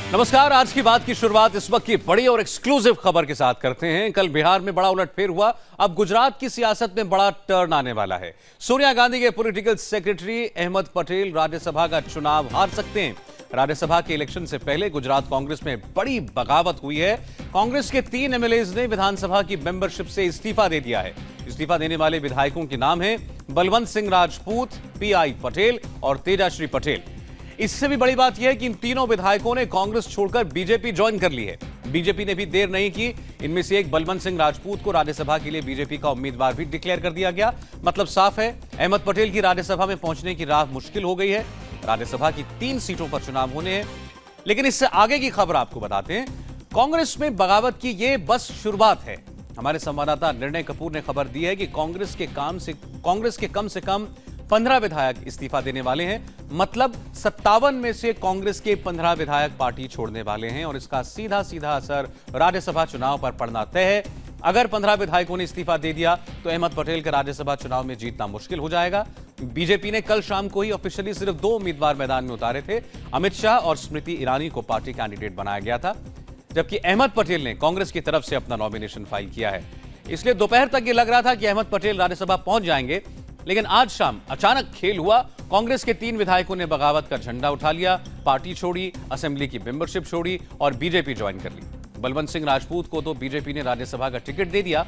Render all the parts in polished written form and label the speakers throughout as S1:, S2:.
S1: नमस्कार। आज की बात की शुरुआत इस वक्त की बड़ी और एक्सक्लूसिव खबर के साथ करते हैं। कल बिहार में बड़ा उलटफेर हुआ, अब गुजरात की सियासत में बड़ा टर्न आने वाला है। सोनिया गांधी के पॉलिटिकल सेक्रेटरी अहमद पटेल राज्यसभा का चुनाव हार सकते हैं। राज्यसभा के इलेक्शन से पहले गुजरात कांग्रेस में बड़ी बगावत हुई है। कांग्रेस के 3 एमएलएज ने विधानसभा की मेंबरशिप से इस्तीफा दे दिया है। इस्तीफा देने वाले विधायकों के नाम हैं बलवंत सिंह राजपूत, पीआई पटेल और तेजाश्री पटेल। इससे भी बड़ी बात यह है कि इन तीनों विधायकों ने कांग्रेस छोड़कर बीजेपी ज्वाइन कर ली है। बीजेपी ने भी देर नहीं की। इनमें से एक बलवंत सिंह राजपूत को राज्यसभा के लिए बीजेपी का उम्मीदवार भी डिक्लेयर कर दिया गया। मतलब साफ है, अहमद पटेल की राज्यसभा में पहुंचने की राह मुश्किल हो गई है। राज्यसभा की 3 सीटों पर चुनाव होने हैं। लेकिन इससे आगे की खबर आपको बताते हैं। कांग्रेस में बगावत की यह बस शुरुआत है। हमारे संवाददाता निर्णय कपूर ने खबर दी है कि कांग्रेस के कम से कम 15 विधायक इस्तीफा देने वाले हैं। मतलब 57 में से कांग्रेस के 15 विधायक पार्टी छोड़ने वाले हैं और इसका सीधा सीधा असर राज्यसभा चुनाव पर पड़ना तय है। अगर 15 विधायकों ने इस्तीफा दे दिया तो अहमद पटेल का राज्यसभा चुनाव में जीतना मुश्किल हो जाएगा। बीजेपी ने कल शाम को ही ऑफिशियली सिर्फ 2 उम्मीदवार मैदान में उतारे थे। अमित शाह और स्मृति ईरानी को पार्टी कैंडिडेट बनाया गया था, जबकि अहमद पटेल ने कांग्रेस की तरफ से अपना नॉमिनेशन फाइल किया है। इसलिए दोपहर तक यह लग रहा था कि अहमद पटेल राज्यसभा पहुंच जाएंगे, लेकिन आज शाम अचानक खेल हुआ। कांग्रेस के 3 विधायकों ने बगावत का झंडा उठा लिया, पार्टी छोड़ी, असेंबली की मेंबरशिप छोड़ी और बीजेपी ज्वाइन कर ली। बलवंत सिंह राजपूत को तो बीजेपी ने राज्यसभा का टिकट दे दिया।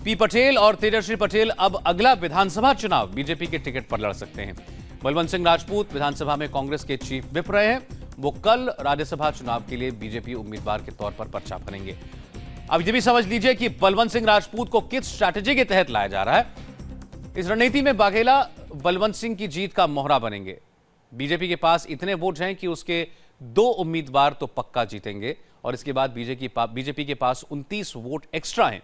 S1: पी पटेल और तेजस्वी पटेल अब अगला विधानसभा चुनाव बीजेपी के टिकट पर लड़ सकते हैं। बलवंत सिंह राजपूत विधानसभा में कांग्रेस के चीफ विप रहे हैं। वो कल राज्यसभा चुनाव के लिए बीजेपी उम्मीदवार के तौर पर पर्चा भरेंगे। अब ये भी समझ लीजिए कि बलवंत सिंह राजपूत को किस स्ट्रैटेजी के तहत लाया जा रहा है। इस रणनीति में बाघेला बलवंत सिंह की जीत का मोहरा बनेंगे। बीजेपी के पास इतने वोट हैं कि उसके 2 उम्मीदवार तो पक्का जीतेंगे और इसके बाद बीजेपी के पास 29 वोट एक्स्ट्रा हैं।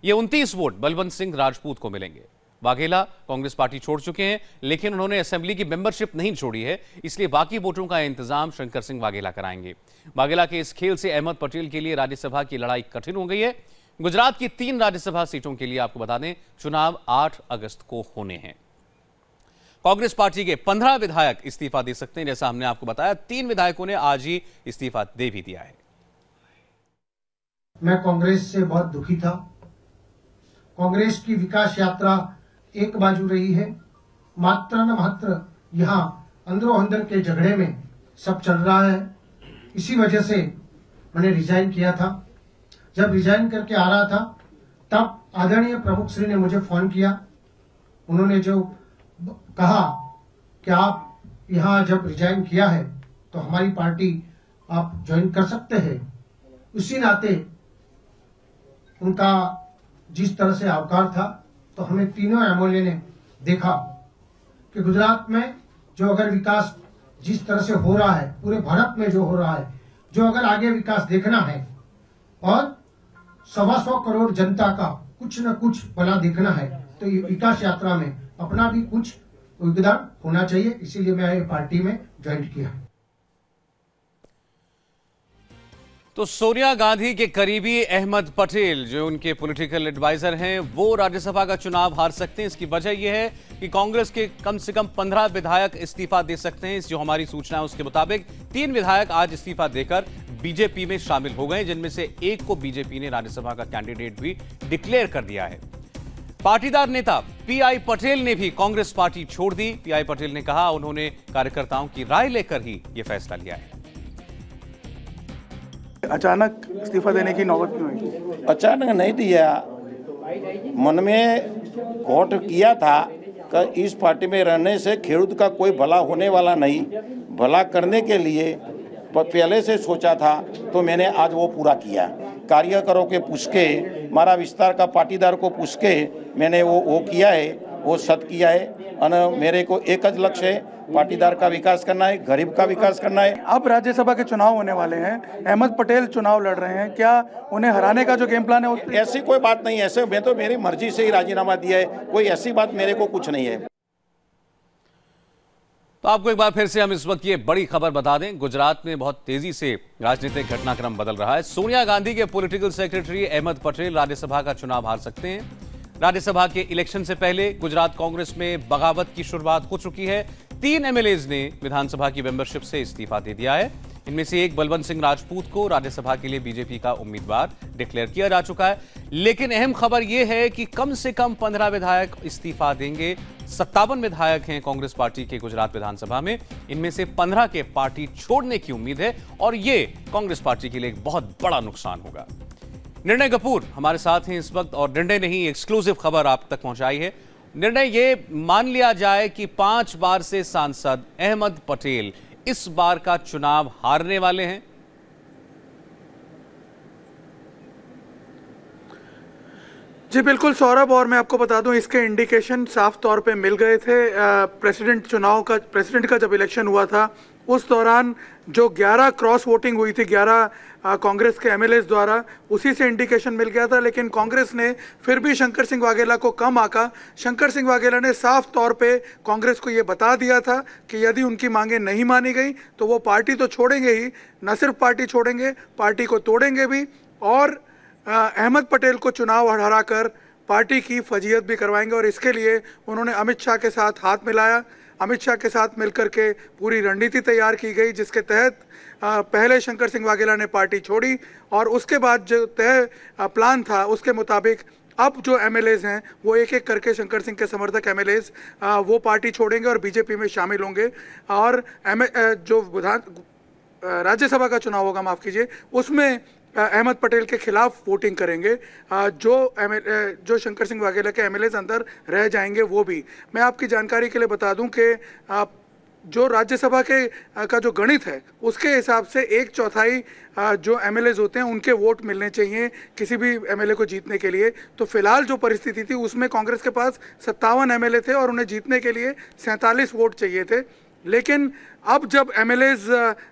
S1: ये 29 वोट बलवंत सिंह राजपूत को मिलेंगे। बाघेला कांग्रेस पार्टी छोड़ चुके हैं, लेकिन उन्होंने असेंबली की मेंबरशिप नहीं छोड़ी है, इसलिए बाकी वोटों का इंतजाम शंकर सिंह वाघेला कराएंगे। बाघेला के इस खेल से अहमद पटेल के लिए राज्यसभा की लड़ाई कठिन हो गई है। गुजरात की 3 राज्यसभा सीटों के लिए आपको बता दें चुनाव 8 अगस्त को होने हैं। कांग्रेस पार्टी के 15 विधायक इस्तीफा दे सकते हैं। जैसा हमने आपको बताया, 3 विधायकों ने आज ही इस्तीफा दे भी दिया है।
S2: मैं कांग्रेस से बहुत दुखी था। कांग्रेस की विकास यात्रा एक बाजू रही है, मात्र न मात्र यहाँ अंदरो अंदर के झगड़े में सब चल रहा है। इसी वजह से मैंने रिजाइन किया था। जब रिजाइन करके आ रहा था तब आदरणीय प्रमुख श्री ने मुझे फोन किया। उन्होंने जो कहा कि आप यहाँ जब रिजाइन किया है तो हमारी पार्टी आप ज्वाइन कर सकते हैं। उसी नाते उनका जिस तरह से आवकार था, तो हमें तीनों एमएलए ने देखा कि गुजरात में जो अगर विकास जिस तरह से हो रहा है, पूरे भारत में जो हो रहा है, जो अगर आगे विकास देखना है और 125 करोड़ जनता का कुछ न कुछ भला देखना है, तो ये विकास यात्रा में अपना भी कुछ योगदान होना चाहिए। इसीलिए मैं पार्टी में ज्वाइन किया।
S1: तो सोनिया गांधी के करीबी अहमद पटेल जो उनके पॉलिटिकल एडवाइजर हैं, वो राज्यसभा का चुनाव हार सकते हैं। इसकी वजह यह है कि कांग्रेस के कम से कम 15 विधायक इस्तीफा दे सकते हैं। जो हमारी सूचना है उसके मुताबिक 3 विधायक आज इस्तीफा देकर बीजेपी में शामिल हो गए, जिनमें से एक को बीजेपी ने राज्यसभा का कैंडिडेट भी डिक्लेयर कर दिया है। पाटीदार नेता पीआई पटेल ने भी कांग्रेस पार्टी छोड़ दी। पीआई पटेल ने कहा उन्होंने कार्यकर्ताओं की राय लेकर ही यह फैसला लिया है।
S3: अचानक इस्तीफा देने की नौबत क्यों हुई?
S4: अचानक नहीं दिया, मन में वोट किया था कि इस पार्टी में रहने से खेडूत का कोई भला होने वाला नहीं। भला करने के लिए पहले से सोचा था, तो मैंने आज वो पूरा किया। कार्यकर्ताओं के पूछ के, हमारा विस्तार का पाटीदार को पूछ के मैंने वो किया है, वो सत किया है। और मेरे को एक ज लक्ष्य है, पाटीदार का विकास करना है, गरीब का विकास करना है।
S3: अब राज्यसभा के चुनाव होने वाले हैं, अहमद पटेल चुनाव लड़ रहे हैं, क्या उन्हें हराने का जो गेम प्लान है
S4: ऐसी कोई बात नहीं है। ऐसे मैं तो मेरी मर्जी से ही राजीनामा दिया है, कोई ऐसी बात मेरे को कुछ नहीं है।
S1: तो आपको एक बार फिर से हम इस वक्त ये बड़ी खबर बता दें। गुजरात में बहुत तेजी से राजनीतिक घटनाक्रम बदल रहा है। सोनिया गांधी के पॉलिटिकल सेक्रेटरी अहमद पटेल राज्यसभा का चुनाव हार सकते हैं। राज्यसभा के इलेक्शन से पहले गुजरात कांग्रेस में बगावत की शुरुआत हो चुकी है। 3 एमएलएज ने विधानसभा की मेंबरशिप से इस्तीफा दे दिया है। इनमें से एक बलवंत सिंह राजपूत को राज्यसभा के लिए बीजेपी का उम्मीदवार डिक्लेयर किया जा चुका है। लेकिन अहम खबर यह है कि कम से कम 15 विधायक इस्तीफा देंगे। 57 विधायक हैं कांग्रेस पार्टी के गुजरात विधानसभा में, इनमें से 15 के पार्टी छोड़ने की उम्मीद है और यह कांग्रेस पार्टी के लिए एक बहुत बड़ा नुकसान होगा। निर्णय कपूर हमारे साथ हैं इस वक्त और निर्णय नहीं, एक्सक्लूसिव खबर आप तक पहुंचाई है। निर्णय, ये मान लिया जाए कि 5 बार से सांसद अहमद पटेल इस बार का चुनाव हारने वाले हैं।
S3: जी बिल्कुल सौरभ, और मैं आपको बता दूं इसके इंडिकेशन साफ तौर पे मिल गए थे। प्रेसिडेंट का जब इलेक्शन हुआ था उस दौरान जो 11 क्रॉस वोटिंग हुई थी 11 कांग्रेस के एमएलएस द्वारा, उसी से इंडिकेशन मिल गया था। लेकिन कांग्रेस ने फिर भी शंकर सिंह वाघेला को कम आंका। शंकर सिंह वाघेला ने साफ तौर पे कांग्रेस को ये बता दिया था कि यदि उनकी मांगे नहीं मानी गई तो वो पार्टी तो छोड़ेंगे ही, न सिर्फ पार्टी छोड़ेंगे, पार्टी को तोड़ेंगे भी और अहमद पटेल को चुनाव हराकर पार्टी की फजीयत भी करवाएंगे। और इसके लिए उन्होंने अमित शाह के साथ हाथ मिलाया। अमित शाह के साथ मिलकर के पूरी रणनीति तैयार की गई, जिसके तहत पहले शंकर सिंह वाघेला ने पार्टी छोड़ी और उसके बाद जो तय प्लान था उसके मुताबिक अब जो एमएलएज हैं वो एक एक करके शंकर सिंह के समर्थक एमएलएज वो पार्टी छोड़ेंगे और बीजेपी में शामिल होंगे। और जो राज्यसभा का चुनाव होगा, माफ़ कीजिए, उसमें अहमद पटेल के खिलाफ वोटिंग करेंगे। जो शंकर सिंह वाघेला के एमएलएज अंदर रह जाएंगे वो भी। मैं आपकी जानकारी के लिए बता दूं कि जो राज्यसभा का जो गणित है उसके हिसाब से 1/4 जो एमएलएज होते हैं उनके वोट मिलने चाहिए किसी भी एमएलए को जीतने के लिए। तो फिलहाल जो परिस्थिति थी उसमें कांग्रेस के पास 57 एमएलए थे और उन्हें जीतने के लिए 47 वोट चाहिए थे। लेकिन अब जब एमएलएज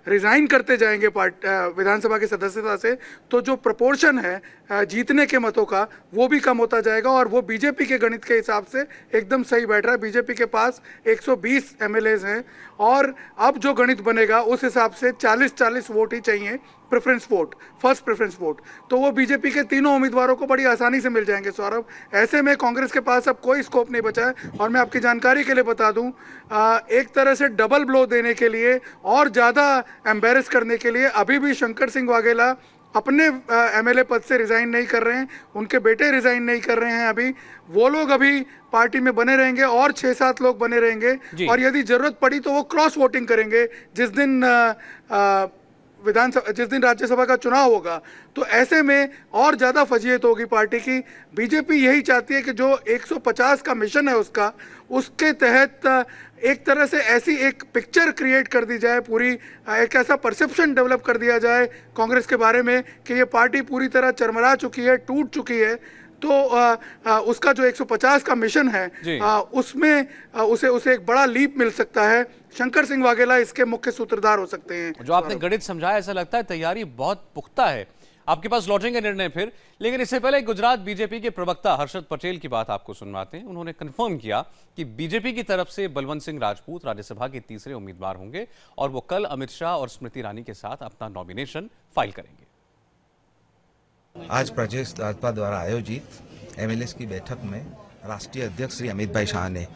S3: रिजाइन करते जाएंगे विधानसभा की सदस्यता से, तो जो प्रोपोर्शन है जीतने के मतों का वो भी कम होता जाएगा और वो बीजेपी के गणित के हिसाब से एकदम सही बैठ रहा है। बीजेपी के पास 120 एमएलएज हैं और अब जो गणित बनेगा उस हिसाब से 40-40 वोट ही चाहिए, preference vote, first preference vote, तो वो बीजेपी के तीनों उम्मीदवारों को बड़ी आसानी से मिल जाएंगे सौरभ। ऐसे में कांग्रेस के पास अब कोई स्कोप नहीं बचा है। और मैं आपकी जानकारी के लिए बता दूं, एक तरह से डबल ब्लो देने के लिए और ज़्यादा एम्बेरस करने के लिए अभी भी शंकर सिंह वाघेला अपने एमएलए पद से रिज़ाइन नहीं कर रहे हैं, उनके बेटे रिज़ाइन नहीं कर रहे हैं। अभी वो लोग अभी पार्टी में बने रहेंगे और 6-7 लोग बने रहेंगे और यदि ज़रूरत पड़ी तो वो क्रॉस वोटिंग करेंगे जिस दिन राज्यसभा का चुनाव होगा। तो ऐसे में और ज़्यादा फजीयत होगी पार्टी की। बीजेपी यही चाहती है कि जो 150 का मिशन है उसके तहत एक तरह से ऐसी एक पिक्चर क्रिएट कर दी जाए, पूरी एक ऐसा परसेप्शन डेवलप कर दिया जाए कांग्रेस के बारे में कि ये पार्टी पूरी तरह चरमरा चुकी है, टूट चुकी है। तो उसका जो 150 का मिशन है उसमें उसे एक बड़ा लीप मिल सकता है। शंकर सिंह वाघेला इसके मुख्य सूत्रधार हो सकते हैं।
S1: जो आपने गणित समझाया, ऐसा लगता है तैयारी बहुत पुख्ता है। आपके पास लौटेंगे निर्णय फिर, लेकिन इससे पहले गुजरात बीजेपी के प्रवक्ता हर्षद पटेल की बात आपको सुनवाते हैं। उन्होंने कंफर्म किया कि बीजेपी की तरफ से बलवंत सिंह राजपूत राज्यसभा के तीसरे उम्मीदवार होंगे और वो कल अमित शाह और स्मृति ईरानी के साथ अपना नॉमिनेशन फाइल करेंगे।
S5: आज प्रदेश भाजपा द्वारा आयोजित एमएलएस की बैठक में राष्ट्रीय अध्यक्ष श्री अमित भाई शाह ने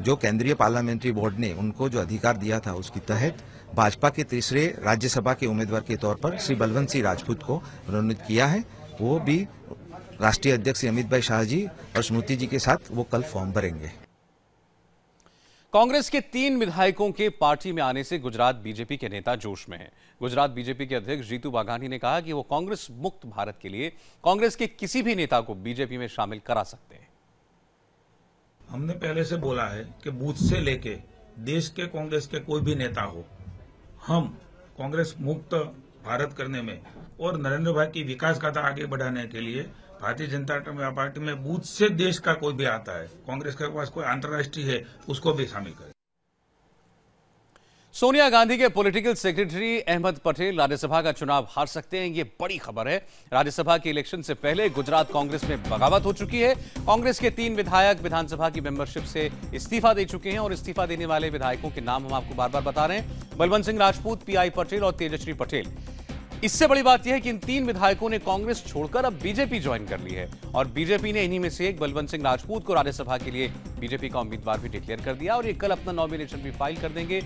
S5: जो केंद्रीय पार्लियामेंट्री बोर्ड ने उनको जो अधिकार दिया था उसके तहत भाजपा के तीसरे राज्यसभा के उम्मीदवार के तौर पर श्री बलवंत सिंह राजपूत को मनोनीत किया है। वो भी राष्ट्रीय अध्यक्ष अमित भाई शाह जी और स्मृति जी के साथ वो कल फॉर्म भरेंगे।
S1: कांग्रेस के 3 विधायकों के पार्टी में आने से गुजरात बीजेपी के नेता जोश में हैं। गुजरात बीजेपी के अध्यक्ष जीतू वाघानी ने कहा कि वो कांग्रेस मुक्त भारत के लिए कांग्रेस के किसी भी नेता को बीजेपी में शामिल करा सकते हैं।
S6: हमने पहले से बोला है कि बूथ से लेके देश के कांग्रेस के कोई भी नेता हो, हम कांग्रेस मुक्त भारत करने में और नरेंद्र भाई की विकास गाथा आगे बढ़ाने के लिए भारतीय जनता पार्टी में बूथ से देश का कोई भी आता है, कांग्रेस के पास कोई अंतर्राष्ट्रीय है, उसको भी शामिल करें।
S1: सोनिया गांधी के पॉलिटिकल सेक्रेटरी अहमद पटेल राज्यसभा का चुनाव हार सकते हैं, ये बड़ी खबर है। राज्यसभा के इलेक्शन से पहले गुजरात कांग्रेस में बगावत हो चुकी है। कांग्रेस के 3 विधायक विधानसभा की मेंबरशिप से इस्तीफा दे चुके हैं और इस्तीफा देने वाले विधायकों के नाम हम आपको बार बार बता रहे हैं, बलवंत सिंह राजपूत, पीआई पटेल और तेजश्री पटेल। इससे बड़ी बात यह है कि इन 3 विधायकों ने कांग्रेस छोड़कर अब बीजेपी ज्वाइन कर ली है और बीजेपी ने इन्हीं में से एक बलवंत सिंह राजपूत को राज्यसभा के लिए बीजेपी का उम्मीदवार भी डिक्लेयर कर दिया और ये कल अपना नॉमिनेशन भी फाइल कर देंगे।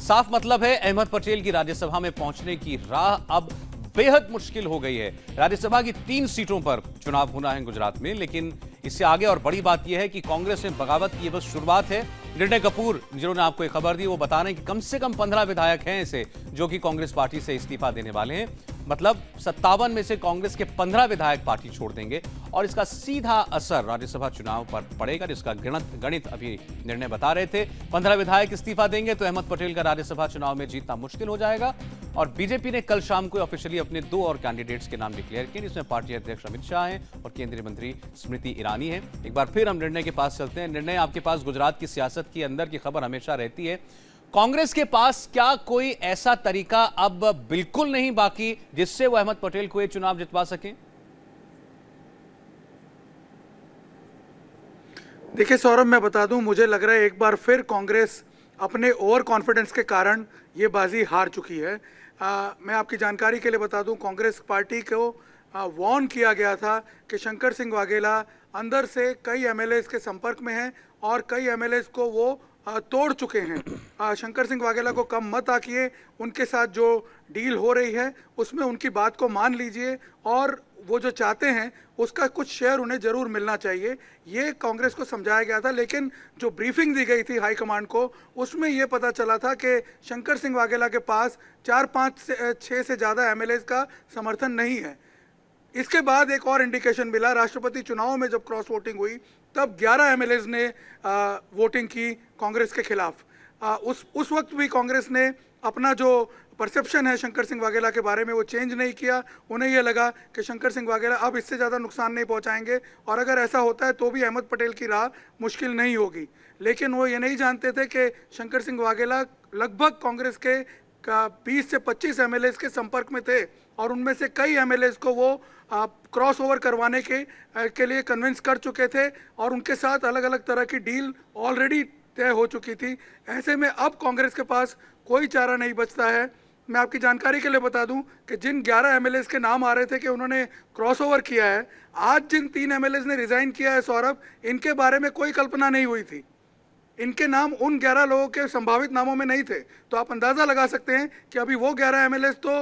S1: साफ मतलब है अहमद पटेल की राज्यसभा में पहुंचने की राह अब बेहद मुश्किल हो गई है। राज्यसभा की 3 सीटों पर चुनाव होना है गुजरात में, लेकिन इससे आगे और बड़ी बात यह है कि कांग्रेस में बगावत की बस शुरुआत है। निर्णय कपूर जिन्होंने आपको एक खबर दी, वो बता रहे हैं कि कम से कम 15 विधायक हैं ऐसे जो कि कांग्रेस पार्टी से इस्तीफा देने वाले हैं। मतलब 57 में से कांग्रेस के 15 विधायक पार्टी छोड़ देंगे और इसका सीधा असर राज्यसभा चुनाव पर पड़ेगा, जिसका गणित अभी निर्णय बता रहे थे। 15 विधायक इस्तीफा देंगे तो अहमद पटेल का राज्यसभा चुनाव में जीतना मुश्किल हो जाएगा। और बीजेपी ने कल शाम को ऑफिशियली अपने 2 और कैंडिडेट्स के नाम डिक्लेयर किए, जिसमें पार्टी अध्यक्ष अमित शाह हैं और केंद्रीय मंत्री स्मृति ईरानी हैं। एक बार फिर हम निर्णय के पास चलते हैं। निर्णय, आपके पास गुजरात की सियासत की अंदर की खबर हमेशा रहती है। कांग्रेस के पास क्या कोई ऐसा तरीका अब बिल्कुल नहीं बाकी जिससे वो अहमद पटेल को ये चुनाव जितवा सकें?
S3: देखिए सौरभ, मैं बता दूं, मुझे लग रहा है एक बार फिर कांग्रेस अपने ओवर कॉन्फिडेंस के कारण ये बाजी हार चुकी है। मैं आपकी जानकारी के लिए बता दूं, कांग्रेस पार्टी को वार्न किया गया था कि शंकर सिंह वाघेला अंदर से कई एमएलएस के संपर्क में हैं और कई एमएलएस को वो तोड़ चुके हैं। शंकर सिंह वाघेला को कम मत आकिए, उनके साथ जो डील हो रही है उसमें उनकी बात को मान लीजिए और वो जो चाहते हैं उसका कुछ शेयर उन्हें जरूर मिलना चाहिए। ये कांग्रेस को समझाया गया था, लेकिन जो ब्रीफिंग दी गई थी हाईकमांड को उसमें ये पता चला था कि शंकर सिंह वाघेला के पास 4, 5 से 6 से ज़्यादा एमएलएस का समर्थन नहीं है। इसके बाद एक और इंडिकेशन मिला, राष्ट्रपति चुनाव में जब क्रॉस वोटिंग हुई तब 11 एमएलएस ने वोटिंग की कांग्रेस के खिलाफ। उस वक्त भी कांग्रेस ने अपना जो परसेप्शन है शंकर सिंह वाघेला के बारे में वो चेंज नहीं किया। उन्हें यह लगा कि शंकर सिंह वाघेला अब इससे ज़्यादा नुकसान नहीं पहुंचाएंगे और अगर ऐसा होता है तो भी अहमद पटेल की राह मुश्किल नहीं होगी। लेकिन वो ये नहीं जानते थे कि शंकर सिंह वाघेला लगभग कांग्रेस के 20 से 25 एमएलएस के संपर्क में थे और उनमें से कई एमएलएस को वो क्रॉस ओवर करवाने के लिए कन्विंस कर चुके थे और उनके साथ अलग अलग तरह की डील ऑलरेडी तय हो चुकी थी। ऐसे में अब कांग्रेस के पास कोई चारा नहीं बचता है। मैं आपकी जानकारी के लिए बता दूं कि जिन 11 एमएलएस के नाम आ रहे थे कि उन्होंने क्रॉस ओवर किया है, आज जिन 3 एमएलएस ने रिजाइन किया है सौरभ, इनके बारे में कोई कल्पना नहीं हुई थी। इनके नाम उन 11 लोगों के संभावित नामों में नहीं थे। तो आप अंदाज़ा लगा सकते हैं कि अभी वो 11 एमएलएस तो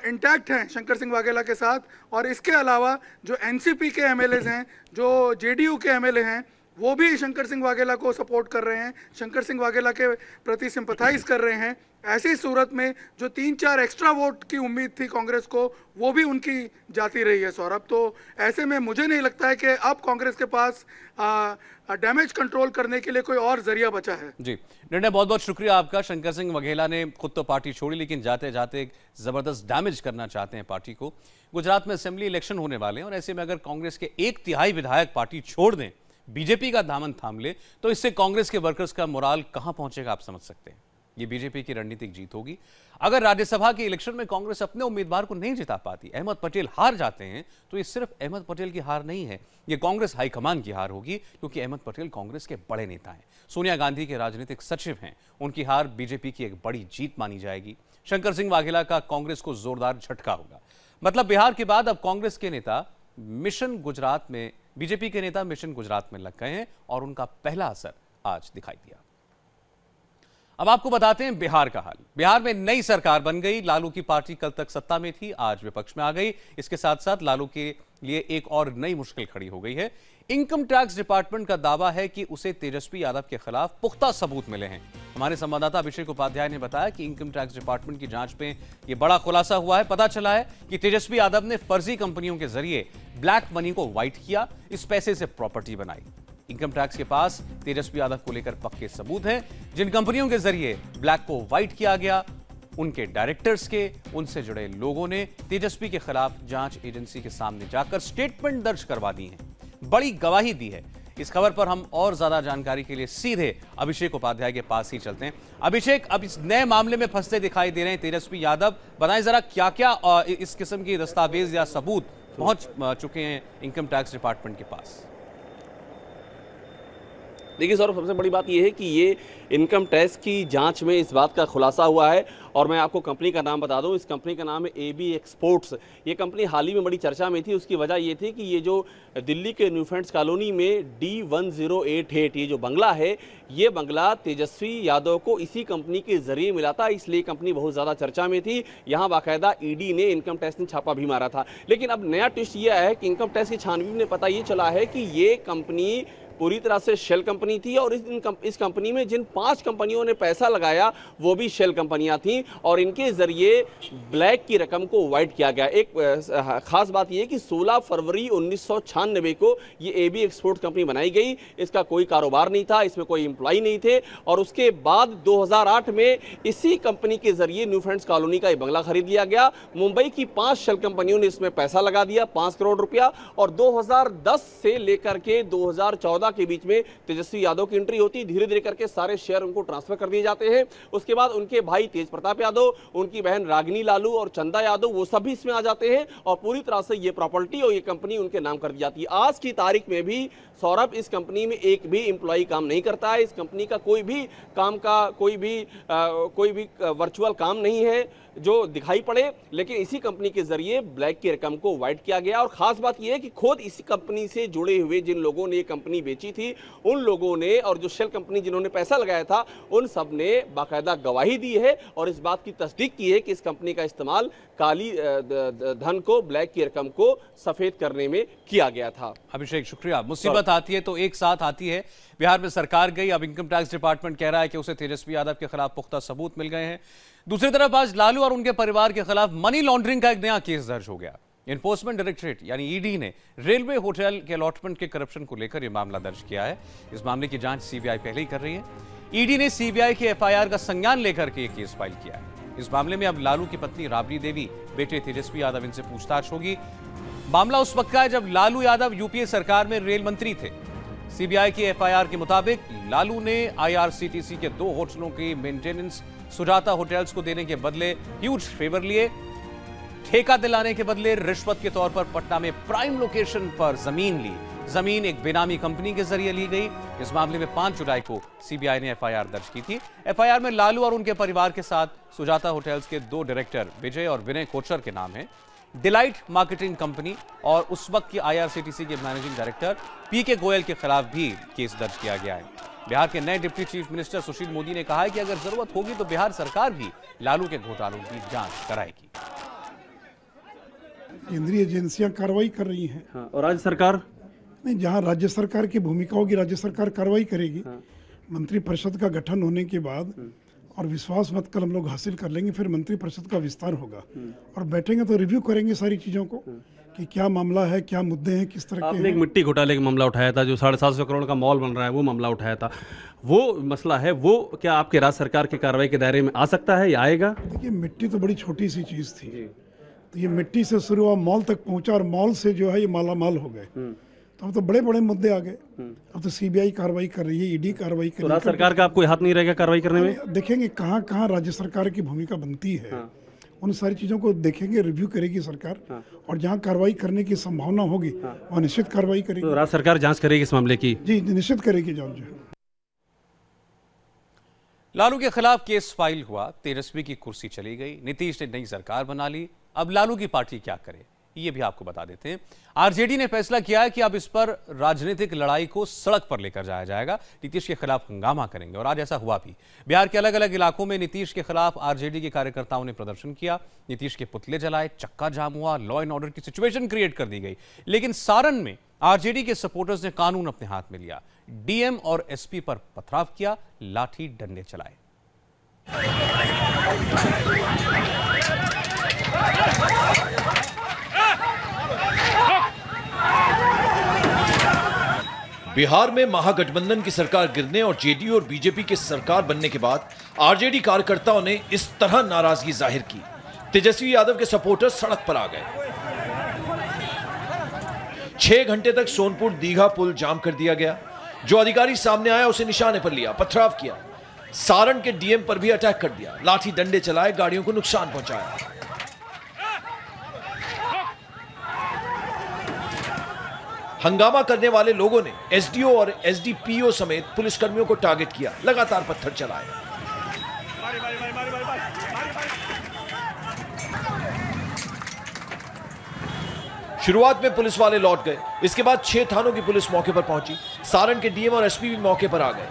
S3: इंटैक्ट हैं शंकर सिंह वाघेला के साथ। और इसके अलावा जो एनसीपी के एमएलएस हैं, जो जेडीयू के एमएलए हैं, वो भी शंकर सिंह वाघेला को सपोर्ट कर रहे हैं, शंकर सिंह वाघेला के प्रति सिंपथाइज कर रहे हैं। ऐसी सूरत में जो 3-4 एक्स्ट्रा वोट की उम्मीद थी कांग्रेस को, वो भी उनकी जाती रही है सौरभ। तो ऐसे में मुझे नहीं लगता है कि अब कांग्रेस के पास डैमेज कंट्रोल करने के लिए कोई और जरिया बचा है।
S1: जी, निर्णय बहुत बहुत शुक्रिया आपका। शंकर सिंह वाघेला ने खुद तो पार्टी छोड़ी, लेकिन जाते जाते एक जबरदस्त डैमेज करना चाहते हैं पार्टी को। गुजरात में असेंबली इलेक्शन होने वाले हैं और ऐसे में अगर कांग्रेस के 1/3 विधायक पार्टी छोड़ दें, बीजेपी का दामन थाम ले, तो इससे कांग्रेस के वर्कर्स का मोराल कहां पहुंचेगा आप समझ सकते हैं। ये बीजेपी की रणनीतिक जीत होगी। अगर राज्यसभा के इलेक्शन में कांग्रेस अपने उम्मीदवार को नहीं जिता पाती, अहमद पटेल हार जाते हैं, तो ये सिर्फ अहमद पटेल की हार नहीं है, ये कांग्रेस हाईकमान की हार होगी, क्योंकि अहमद पटेल कांग्रेस के बड़े नेता हैं, सोनिया गांधी के राजनीतिक सचिव हैं। उनकी हार बीजेपी की एक बड़ी जीत मानी जाएगी। शंकर सिंह वाघेला का कांग्रेस को जोरदार झटका होगा। मतलब बिहार के बाद अब कांग्रेस के नेता मिशन गुजरात में, बीजेपी के नेता मिशन गुजरात में लग गए हैं और उनका पहला असर आज दिखाई दिया। अब आपको बताते हैं बिहार का हाल। बिहार में नई सरकार बन गई। लालू की पार्टी कल तक सत्ता में थी, आज विपक्ष में आ गई। इसके साथ साथ लालू के लिए एक और नई मुश्किल खड़ी हो गई है। इनकम टैक्स डिपार्टमेंट का दावा है कि उसे तेजस्वी यादव के खिलाफ पुख्ता सबूत मिले हैं। हमारे संवाददाता अभिषेक उपाध्याय ने बताया कि इनकम टैक्स डिपार्टमेंट की जांच में यह बड़ा खुलासा हुआ है। पता चला है कि तेजस्वी यादव ने फर्जी कंपनियों के जरिए ब्लैक मनी को व्हाइट किया, इस पैसे से प्रॉपर्टी बनाई। इनकम टैक्स के पास तेजस्वी यादव को लेकर पक्के सबूत हैं। जिन कंपनियों के जरिए ब्लैक को व्हाइट किया गया, उनके डायरेक्टर्स के, उनसे जुड़े लोगों ने तेजस्वी के खिलाफ जांच एजेंसी के सामने जाकर स्टेटमेंट दर्ज करवा दी हैं, बड़ी गवाही दी है। इस खबर पर हम और ज्यादा जानकारी के लिए सीधे अभिषेक उपाध्याय के पास ही चलते हैं। अभिषेक, अब इस नए मामले में फंसते दिखाई दे रहे हैं तेजस्वी यादव, बताएं जरा क्या क्या इस किस्म की दस्तावेज या सबूत पहुंच चुके हैं इनकम टैक्स डिपार्टमेंट के पास।
S7: देखिए सौरभ, सबसे बड़ी बात यह है कि ये इनकम टैक्स की जांच में इस बात का खुलासा हुआ है और मैं आपको कंपनी का नाम बता दूं, इस कंपनी का नाम है AB एक्सपोर्ट्स। ये कंपनी हाल ही में बड़ी चर्चा में थी। उसकी वजह ये थी कि ये जो दिल्ली के न्यू फ्रेंड्स कॉलोनी में D1088 ये जो बंगला है, ये बंगला तेजस्वी यादव को इसी कंपनी के जरिए मिला था, इसलिए कंपनी बहुत ज़्यादा चर्चा में थी। यहाँ बाकायदा ED ने, इनकम टैक्स ने छापा भी मारा था। लेकिन अब नया ट्विस्ट ये है कि इनकम टैक्स की छानबीन में पता ये चला है कि ये कंपनी पूरी तरह से शेल कंपनी थी और इस कंपनी में जिन 5 कंपनियों ने पैसा लगाया वो भी शेल कंपनियां थीं और इनके जरिए ब्लैक की रकम को वाइट किया गया। एक खास बात यह कि 16 फरवरी 1996 को ये AB एक्सपोर्ट कंपनी बनाई गई। इसका कोई कारोबार नहीं था, इसमें कोई एम्प्लॉय नहीं थे और उसके बाद 2008 में इसी कंपनी के जरिए न्यू फ्रेंड्स कॉलोनी का ये बंगला खरीद लिया गया। मुंबई की 5 शेल कंपनियों ने इसमें पैसा लगा दिया, 5 करोड़ रुपया, और 2010 से लेकर के 2014 के बीच में तेजस्वी यादव की एंट्री होती। धीरे धीरे करके सारे शेयर उनको ट्रांसफर कर दिए जाते हैं। उसके बाद उनके भाई तेज प्रताप यादव, उनकी बहन रागिनी लालू और चंदा यादव, वो सब भी इसमें आ जाते हैं और पूरी तरह से ये प्रॉपर्टी और ये कंपनी उनके नाम कर दी जाती है। आज की तारीख में भी सौरभ, इस कंपनी में एक भी एम्प्लॉय काम नहीं करता है। इस कंपनी का कोई भी काम का कोई भी वर्चुअल काम नहीं है जो दिखाई पड़े, लेकिन इसी कंपनी के जरिए ब्लैक की रकम को वाइट किया गया। और खास बात यह है कि खुद इसी कंपनी से जुड़े हुए जिन लोगों ने ये कंपनी बेची थी, उन लोगों ने, और जो शेल कंपनी जिन्होंने पैसा लगाया था, उन सब ने बाकायदा गवाही दी है और इस बात की तस्दीक की है कि इस कंपनी का इस्तेमाल काली धन को, ब्लैक की रकम को सफेद करने में किया गया था।
S1: अभिषेक, शुक्रिया। मुसीबत आती है तो एक साथ आती है। बिहार में सरकार गई, अब इनकम टैक्स डिपार्टमेंट कह रहा है कि उसे तेजस्वी यादव के खिलाफ पुख्ता सबूत मिल गए हैं। दूसरी तरफ आज लालू और उनके परिवार के खिलाफ मनी लॉन्ड्रिंग का एक नया केस दर्ज हो गया। एनफोर्समेंट डायरेक्टरेट यानी ED ने रेलवे होटल के अलॉटमेंट के करप्शन को लेकर यह मामला दर्ज किया है। इस मामले की जांच CBI पहले ही कर रही है। ED ने CBI की FIR का संज्ञान लेकर के यह केस फाइल किया है। इस मामले में अब लालू की पत्नी राबड़ी देवी, बेटे तेजस्वी यादव, इनसे पूछताछ होगी। मामला उस वक्त का है जब लालू यादव UPA सरकार में रेल मंत्री थे। CBI की FIR के मुताबिक लालू ने IRCTC के 2 होटलों की मेंटेनेंस सुजाता होटल्स को देने के बदले ह्यूज फेवर लिए। ठेका दिलाने के बदले रिश्वत के तौर पर पटना में प्राइम लोकेशन पर जमीन ली। जमीन एक बेनामी कंपनी के जरिए ली गई। इस मामले में 5 जुलाई को CBI ने FIR दर्ज की थी। FIR में लालू और उनके परिवार के साथ सुजाता होटल्स के 2 डायरेक्टर विजय और विनय कोचर के नाम हैं। डिलाइट मार्केटिंग कंपनी और उस वक्त की IRCTC के मैनेजिंग डायरेक्टर PK गोयल के खिलाफ भी केस दर्ज किया गया है। बिहार के नए deputy chief minister Sushil Modi ने कहा है कि अगर जरूरत होगी तो बिहार सरकार भी लालू के घोटालों की जांच कराएगी।
S8: केंद्रीय एजेंसियां कार्रवाई कर रही हैं।
S7: हाँ, और राज्य सरकार
S8: नहीं, जहां राज्य सरकार की भूमिका होगी राज्य सरकार कार्रवाई करेगी। मंत्रिपरिषद का गठन होने के बाद और विश्वास मत कल हम लोग हासिल कर लेंगे, फिर मंत्रिपरिषद का विस्तार होगा और बैठेंगे तो रिव्यू करेंगे सारी चीज़ों को कि क्या मामला है, क्या मुद्दे हैं, किस तरह के
S7: आपने एक मिट्टी घोटाले का मामला उठाया था, जो 750 करोड़ का मॉल बन रहा है, वो मामला उठाया था। वो मसला है, वो क्या आपके राज्य सरकार की कार्रवाई के दायरे में आ सकता है या आएगा?
S8: देखिए, मिट्टी तो बड़ी छोटी सी चीज़ थी, तो ये मिट्टी से शुरू हुआ, मॉल तक पहुंचा और मॉल से जो है ये माला माल हो गए। तो अब तो बड़े बड़े मुद्दे आ गए। अब तो CBI कार्रवाई कर रही है, ED कार्रवाई कर रही है।
S7: तो राज्य सरकार का कोई हाथ नहीं रहेगा कार्रवाई करने में?
S8: देखेंगे कहाँ कहाँ राज्य सरकार की भूमिका बनती है, उन सारी चीज़ों को देखेंगे, रिव्यू करेगी सरकार और जहाँ कार्रवाई करने की संभावना होगी वहाँ निश्चित कार्रवाई करेगी।
S7: तो राज्य सरकार जांच करेगी इस मामले की?
S8: जी, निश्चित करेगी जांच।
S1: लालू के खिलाफ केस फाइल हुआ, तेजस्वी की कुर्सी चली गई, नीतीश ने नई सरकार बना ली। अब लालू की पार्टी क्या करे, ये भी आपको बता देते हैं। RJD ने फैसला किया है कि अब इस पर राजनीतिक लड़ाई को सड़क पर लेकर जाया जाएगा। नीतीश के खिलाफ हंगामा करेंगे और आज ऐसा हुआ भी। बिहार के अलग अलग इलाकों में नीतीश के खिलाफ RJD के कार्यकर्ताओं ने प्रदर्शन किया। नीतीश के पुतले जलाए, चक्का जाम हुआ, लॉ एंड ऑर्डर की सिचुएशन क्रिएट कर दी गई। लेकिन सारण में RJD के सपोर्टर्स ने कानून अपने हाथ में लिया, DM और SP पर पथराव किया, लाठी डंडे चलाए।
S9: बिहार में महागठबंधन की सरकार गिरने और JDU और BJP के सरकार बनने के बाद RJD कार्यकर्ताओं ने इस तरह नाराजगी जाहिर की। तेजस्वी यादव के सपोर्टर्स सड़क पर आ गए। 6 घंटे तक सोनपुर दीघा पुल जाम कर दिया गया। जो अधिकारी सामने आया उसे निशाने पर लिया, पथराव किया। सारण के DM पर भी अटैक कर दिया, लाठी डंडे चलाए, गाड़ियों को नुकसान पहुंचाया। हंगामा करने वाले लोगों ने एसडीओ और एसडीपीओ समेत पुलिसकर्मियों को टारगेट किया, लगातार पत्थर चलाए। शुरुआत में पुलिस वाले लौट गए, इसके बाद 6 थानों की पुलिस मौके पर पहुंची। सारण के डीएम और एसपी भी मौके पर आ गए।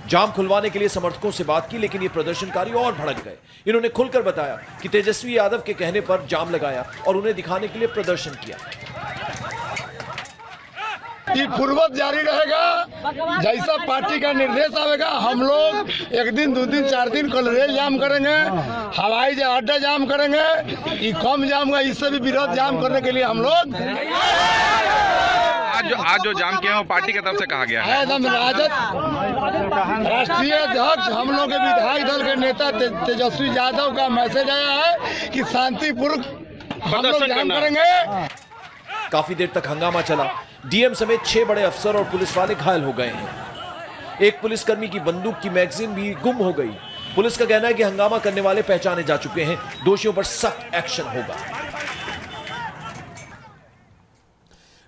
S9: जाम खुलवाने के लिए समर्थकों से बात की, लेकिन ये प्रदर्शनकारी और भड़क गए। इन्होंने खुलकर बताया कि तेजस्वी यादव के कहने पर जाम लगाया और उन्हें दिखाने के लिए प्रदर्शन किया।
S10: ये पूर्वत जारी रहेगा, जैसा पार्टी का निर्देश आएगा हम लोग 1 दिन 2 दिन 4 दिन कल रेल जाम करेंगे, हवाई अड्डा जाम करेंगे, ये कम जाम का इससे भी विरोध जाम करने के लिए हम लोग
S11: आज जो जाम किया है वो पार्टी की तरफ से कहा गया है।
S10: एकदम राष्ट्रीय अध्यक्ष हम लोग के विधायक दल के नेता तेजस्वी यादव का मैसेज आया है कि शांतिपूर्वक हम लोग जाम करेंगे।
S9: काफी देर तक हंगामा चला। डीएम समेत 6 बड़े अफसर और पुलिस वाले घायल हो गए हैं। एक पुलिसकर्मी की बंदूक की मैगजीन भी गुम हो गई। पुलिस का कहना है कि हंगामा करने वाले पहचाने जा चुके हैं, दोषियों पर सख्त एक्शन होगा।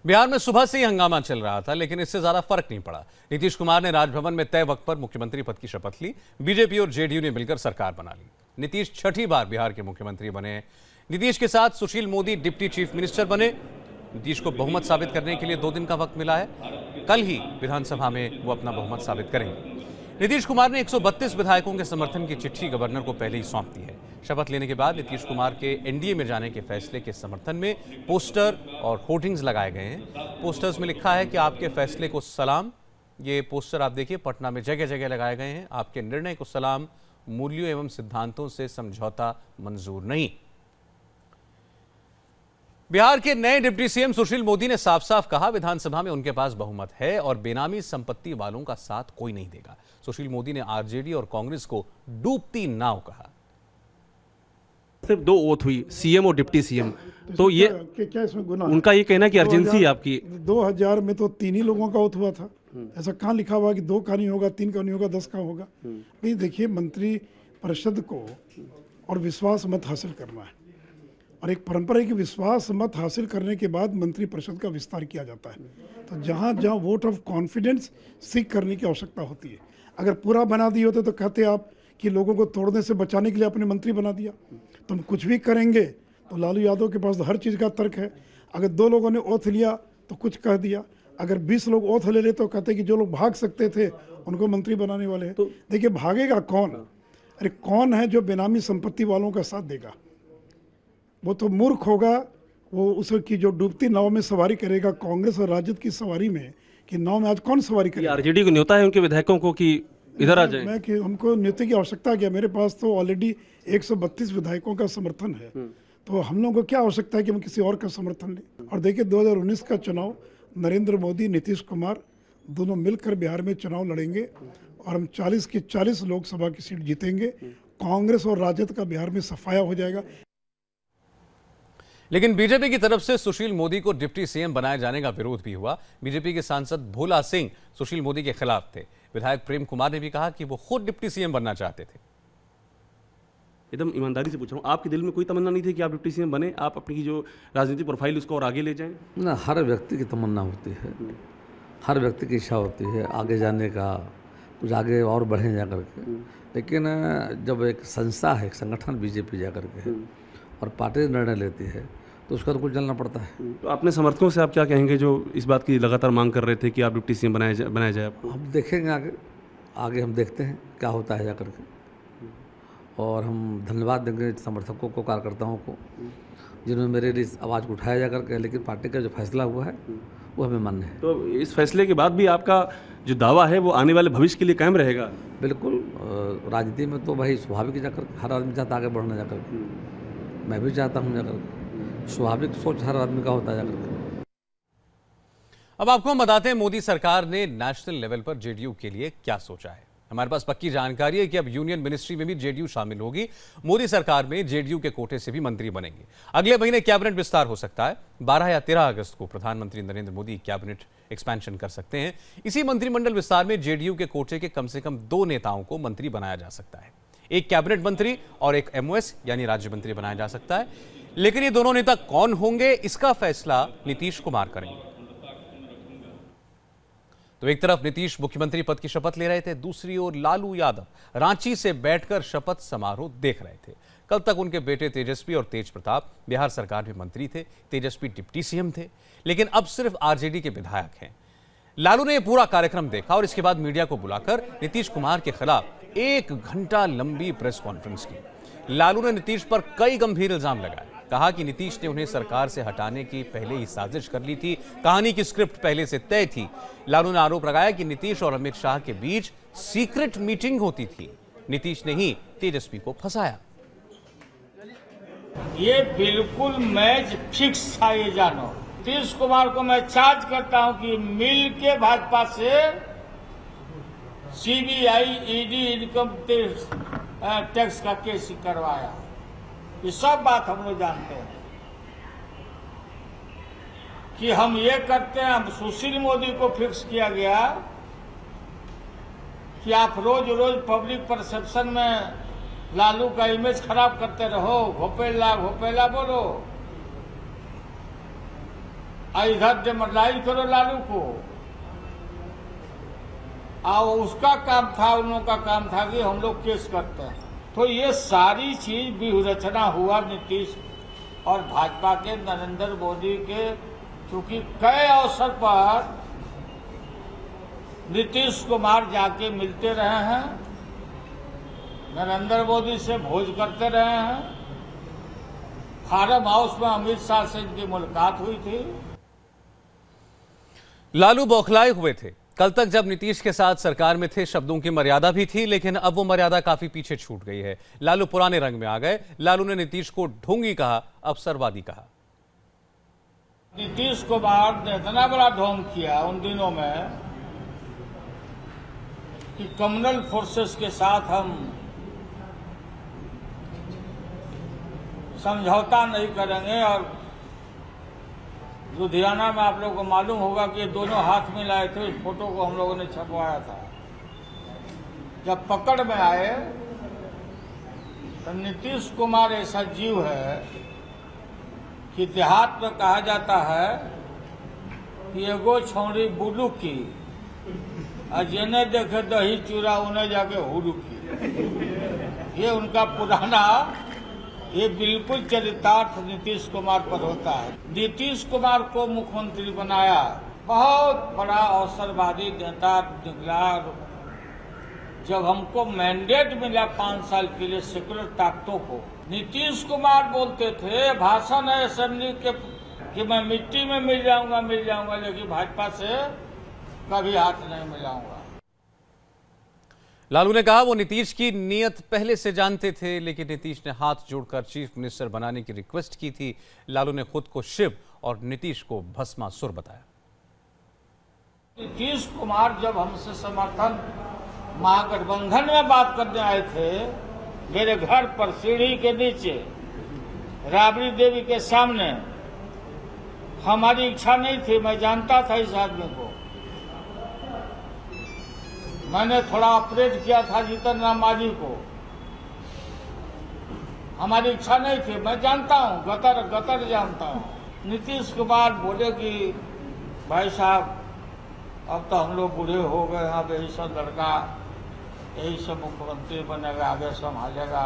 S1: बिहार में सुबह से ही हंगामा चल रहा था, लेकिन इससे ज्यादा फर्क नहीं पड़ा। नीतीश कुमार ने राजभवन में तय वक्त पर मुख्यमंत्री पद की शपथ ली। बीजेपी और जेडीयू ने मिलकर सरकार बना ली। नीतीश 6ठी बार बिहार के मुख्यमंत्री बने। नीतीश के साथ Sushil Modi deputy chief minister बने। नीतीश को बहुमत साबित करने के लिए 2 दिन का वक्त मिला है। कल ही विधानसभा में वो अपना बहुमत साबित करेंगे। नीतीश कुमार ने 132 विधायकों के समर्थन की चिट्ठी गवर्नर को पहले ही सौंप दी है। शपथ लेने के बाद नीतीश कुमार के एनडीए में जाने के फैसले के समर्थन में पोस्टर और होर्डिंग्स लगाए गए हैं। पोस्टर्स में लिखा है कि आपके फैसले को सलाम। ये पोस्टर आप देखिए पटना में जगह जगह लगाए गए हैं। आपके निर्णय को सलाम, मूल्यों एवं सिद्धांतों से समझौता मंजूर नहीं। बिहार के नए डिप्टी सीएम सुशील मोदी ने साफ साफ कहा विधानसभा में उनके पास बहुमत है और बेनामी संपत्ति वालों का साथ कोई नहीं देगा। सुशील मोदी ने आरजेडी और कांग्रेस को डूबती नाव कहा।
S7: सिर्फ 2 ओथ हुई, सीएम और डिप्टी सीएम, तो ये
S8: क्या इसमें गुनाह?
S7: उनका ये कहना कि अर्जेंसी है आपकी।
S8: 2000 में तो 3 ही लोगों का ओथ हुआ था। ऐसा कहाँ लिखा हुआ कि 2 का नहीं होगा, 3 का नहीं होगा, 10 का होगा? नहीं, देखिए मंत्री परिषद को और विश्वास मत हासिल करना है और एक परंपरा है कि विश्वास मत हासिल करने के बाद मंत्री परिषद का विस्तार किया जाता है। तो जहाँ जहाँ वोट ऑफ कॉन्फिडेंस सीख करने की आवश्यकता होती है। अगर पूरा बना दिए होते तो कहते आप कि लोगों को तोड़ने से बचाने के लिए अपने मंत्री बना दिया। तुम कुछ भी करेंगे तो लालू यादव के पास हर चीज़ का तर्क है। अगर 2 लोगों ने ओथ लिया तो कुछ कह दिया, अगर 20 लोग ओथ ले ले तो कहते कि जो लोग भाग सकते थे उनको मंत्री बनाने वाले हैं। तो देखिए भागेगा कौन? अरे कौन है जो बेनामी संपत्ति वालों का साथ देगा? वो तो मूर्ख होगा, वो उसकी जो डूबती नाव में सवारी करेगा। कांग्रेस और राजद की सवारी में कि नाव में आज कौन सवारी करेगा?
S7: आरजेडी को न्योता है उनके विधायकों को कि इधर आ जाए।
S8: मैं कि हमको न्योते की आवश्यकता क्या? मेरे पास तो ऑलरेडी 132 विधायकों का समर्थन है, तो हम लोगों को क्या आवश्यकता है कि हम किसी और का समर्थन लें? और देखिए 2019 का चुनाव नरेंद्र मोदी, नीतीश कुमार दोनों मिलकर बिहार में चुनाव लड़ेंगे और हम 40 की 40 लोकसभा की सीट जीतेंगे। कांग्रेस और राजद का बिहार में सफाया हो जाएगा।
S1: लेकिन बीजेपी की तरफ से सुशील मोदी को डिप्टी सीएम बनाए जाने का विरोध भी हुआ। बीजेपी के सांसद भोला सिंह सुशील मोदी के खिलाफ थे। विधायक प्रेम कुमार ने भी कहा कि वो खुद डिप्टी सीएम बनना चाहते थे।
S7: एकदम ईमानदारी से पूछ रहा हूँ, आपके दिल में कोई तमन्ना नहीं थी कि आप डिप्टी सीएम बने, आप अपनी जो राजनीतिक प्रोफाइल उसको और आगे ले जाएं?
S12: ना, हर व्यक्ति की तमन्ना होती है, हर व्यक्ति की इच्छा होती है आगे जाने का, कुछ आगे और बढ़े जा करके। लेकिन जब एक संस्था है, एक संगठन बीजेपी जा करके और पार्टी निर्णय लेती है तो उसका तो कुछ जलना पड़ता है।
S7: तो अपने समर्थकों से आप क्या कहेंगे जो इस बात की लगातार मांग कर रहे थे कि आप डिप्टी सीएम बनाया जाए आपको?
S12: हम देखेंगे आगे हम देखते हैं क्या होता है जा करके, और हम धन्यवाद देंगे समर्थकों को, कार्यकर्ताओं को, जिन्होंने मेरे लिए आवाज़ को उठाया जा करके। लेकिन पार्टी का जो फैसला हुआ है वो हमें मान्य है।
S7: तो इस फैसले के बाद भी आपका जो दावा है वो आने वाले भविष्य के लिए कायम रहेगा?
S12: बिल्कुल। राजनीति में तो भाई स्वाभाविक जाकर हर आदमी चाहता आगे बढ़ना जाकर, मैं भी चाहता हूँ जाकर, स्वाभाविक सोच हर आदमी का होता है जाकर।
S1: अब आपको हम बताते हैं मोदी सरकार ने नेशनल लेवल पर जेडीयू के लिए क्या सोचा है। हमारे पास पक्की जानकारी है कि अब यूनियन मिनिस्ट्री में भी जेडीयू शामिल होगी। मोदी सरकार में जेडीयू के कोटे से भी मंत्री बनेंगे। अगले महीने कैबिनेट विस्तार हो सकता है। 12 या 13 अगस्त को प्रधानमंत्री नरेंद्र मोदी कैबिनेट एक्सपेंशन कर सकते हैं। इसी मंत्रिमंडल विस्तार में जेडीयू के कोटे के कम से कम 2 नेताओं को मंत्री बनाया जा सकता है। एक कैबिनेट मंत्री और एक एमओएस यानी राज्य मंत्री बनाया जा सकता है। लेकिन ये दोनों नेता कौन होंगे, इसका फैसला नीतीश कुमार करेंगे। तो एक तरफ नीतीश मुख्यमंत्री पद की शपथ ले रहे थे, दूसरी ओर लालू यादव रांची से बैठकर शपथ समारोह देख रहे थे। कल तक उनके बेटे तेजस्वी और तेज प्रताप बिहार सरकार में मंत्री थे, तेजस्वी डिप्टी सीएम थे, लेकिन अब सिर्फ आरजेडी के विधायक हैं। लालू ने यह पूरा कार्यक्रम देखा और इसके बाद मीडिया को बुलाकर नीतीश कुमार के खिलाफ 1 घंटा लंबी प्रेस कॉन्फ्रेंस की। लालू ने नीतीश पर कई गंभीर इल्जाम लगाए, कहा कि नीतीश ने उन्हें सरकार से हटाने की पहले ही साजिश कर ली थी, कहानी की स्क्रिप्ट पहले से तय थी। लालू ने आरोप लगाया कि नीतीश और अमित शाह के बीच सीक्रेट मीटिंग होती थी, नीतीश ने ही तेजस्वी को फंसाया।
S13: ये बिल्कुल मैच फिक्स था, ये जानो। नीतीश कुमार को मैं चार्ज करता हूं कि मिल के भाजपा से सीबीआई ईडी इनकम टैक्स का केस करवाया। ये सब बात हम लोग जानते हैं कि हम ये करते हैं। हम सुशील मोदी को फिक्स किया गया कि आप रोज रोज पब्लिक परसेप्शन में लालू का इमेज खराब करते रहो, घोपेला घोपेला बोलो, इधर डिमोरलाइज करो लालू को। और उसका काम था, उन लोगों का काम था कि हम लोग केस करते हैं। तो ये सारी चीज व्यूहरचना हुआ नीतीश और भाजपा के नरेंद्र मोदी के, क्योंकि कई अवसर पर नीतीश कुमार जाके मिलते रहे हैं, नरेंद्र मोदी से भोज करते रहे हैं, फार्म हाउस में अमित शाह से इनकी मुलाकात हुई थी।
S1: लालू बौखलाए हुए थे। कल तक जब नीतीश के साथ सरकार में थे, शब्दों की मर्यादा भी थी, लेकिन अब वो मर्यादा काफी पीछे छूट गई है। लालू पुराने रंग में आ गए। लालू ने नीतीश को ढोंगी कहा, अवसरवादी कहा।
S13: नीतीश कुमार ने इतना बड़ा ढोंग किया उन दिनों में कि कम्युनल फोर्सेस के साथ हम समझौता नहीं करेंगे। और लुधियाना में आप लोगों को मालूम होगा कि दोनों हाथ में लाए थे, उस फोटो को हम लोगों ने छपवाया था। जब पकड़ में आए तो नीतीश कुमार ऐसा जीव है कि देहात में कहा जाता है कि एगो छौड़ी बुलू की और जिन्हें देखे दही चूरा उन्हें जाके हुलू की। ये उनका पुराना, ये बिल्कुल चरितार्थ नीतीश कुमार पर होता है। नीतीश कुमार को मुख्यमंत्री बनाया, बहुत बड़ा अवसरवादी नेता निकला। जब हमको मैंडेट मिला 5 साल के लिए सेकुलर ताकतों को, नीतीश कुमार बोलते थे भाषण है असेंबली के कि मैं मिट्टी में मिल जाऊंगा, लेकिन भाजपा से कभी हाथ नहीं मिलाऊंगा।
S1: लालू ने कहा वो नीतीश की नीयत पहले से जानते थे, लेकिन नीतीश ने हाथ जोड़कर चीफ मिनिस्टर बनाने की रिक्वेस्ट की थी। लालू ने खुद को शिव और नीतीश को भस्मासुर बताया।
S13: नीतीश कुमार जब हमसे समर्थन महागठबंधन में बात करने आए थे, मेरे घर पर सीढ़ी के नीचे राबड़ी देवी के सामने, हमारी इच्छा नहीं थी, मैं जानता था इस आदमी को। मैंने थोड़ा ऑपरेट किया था जीतन राम मांझी को, हमारी इच्छा नहीं थी, मैं जानता हूँ, गतर जानता हूँ। नीतीश कुमार बोले कि भाई साहब अब तो हम लोग बूढ़े हो गए, अब यही सब लड़का यही सब मुख्यमंत्री बनेगा, आगे संभालेगा,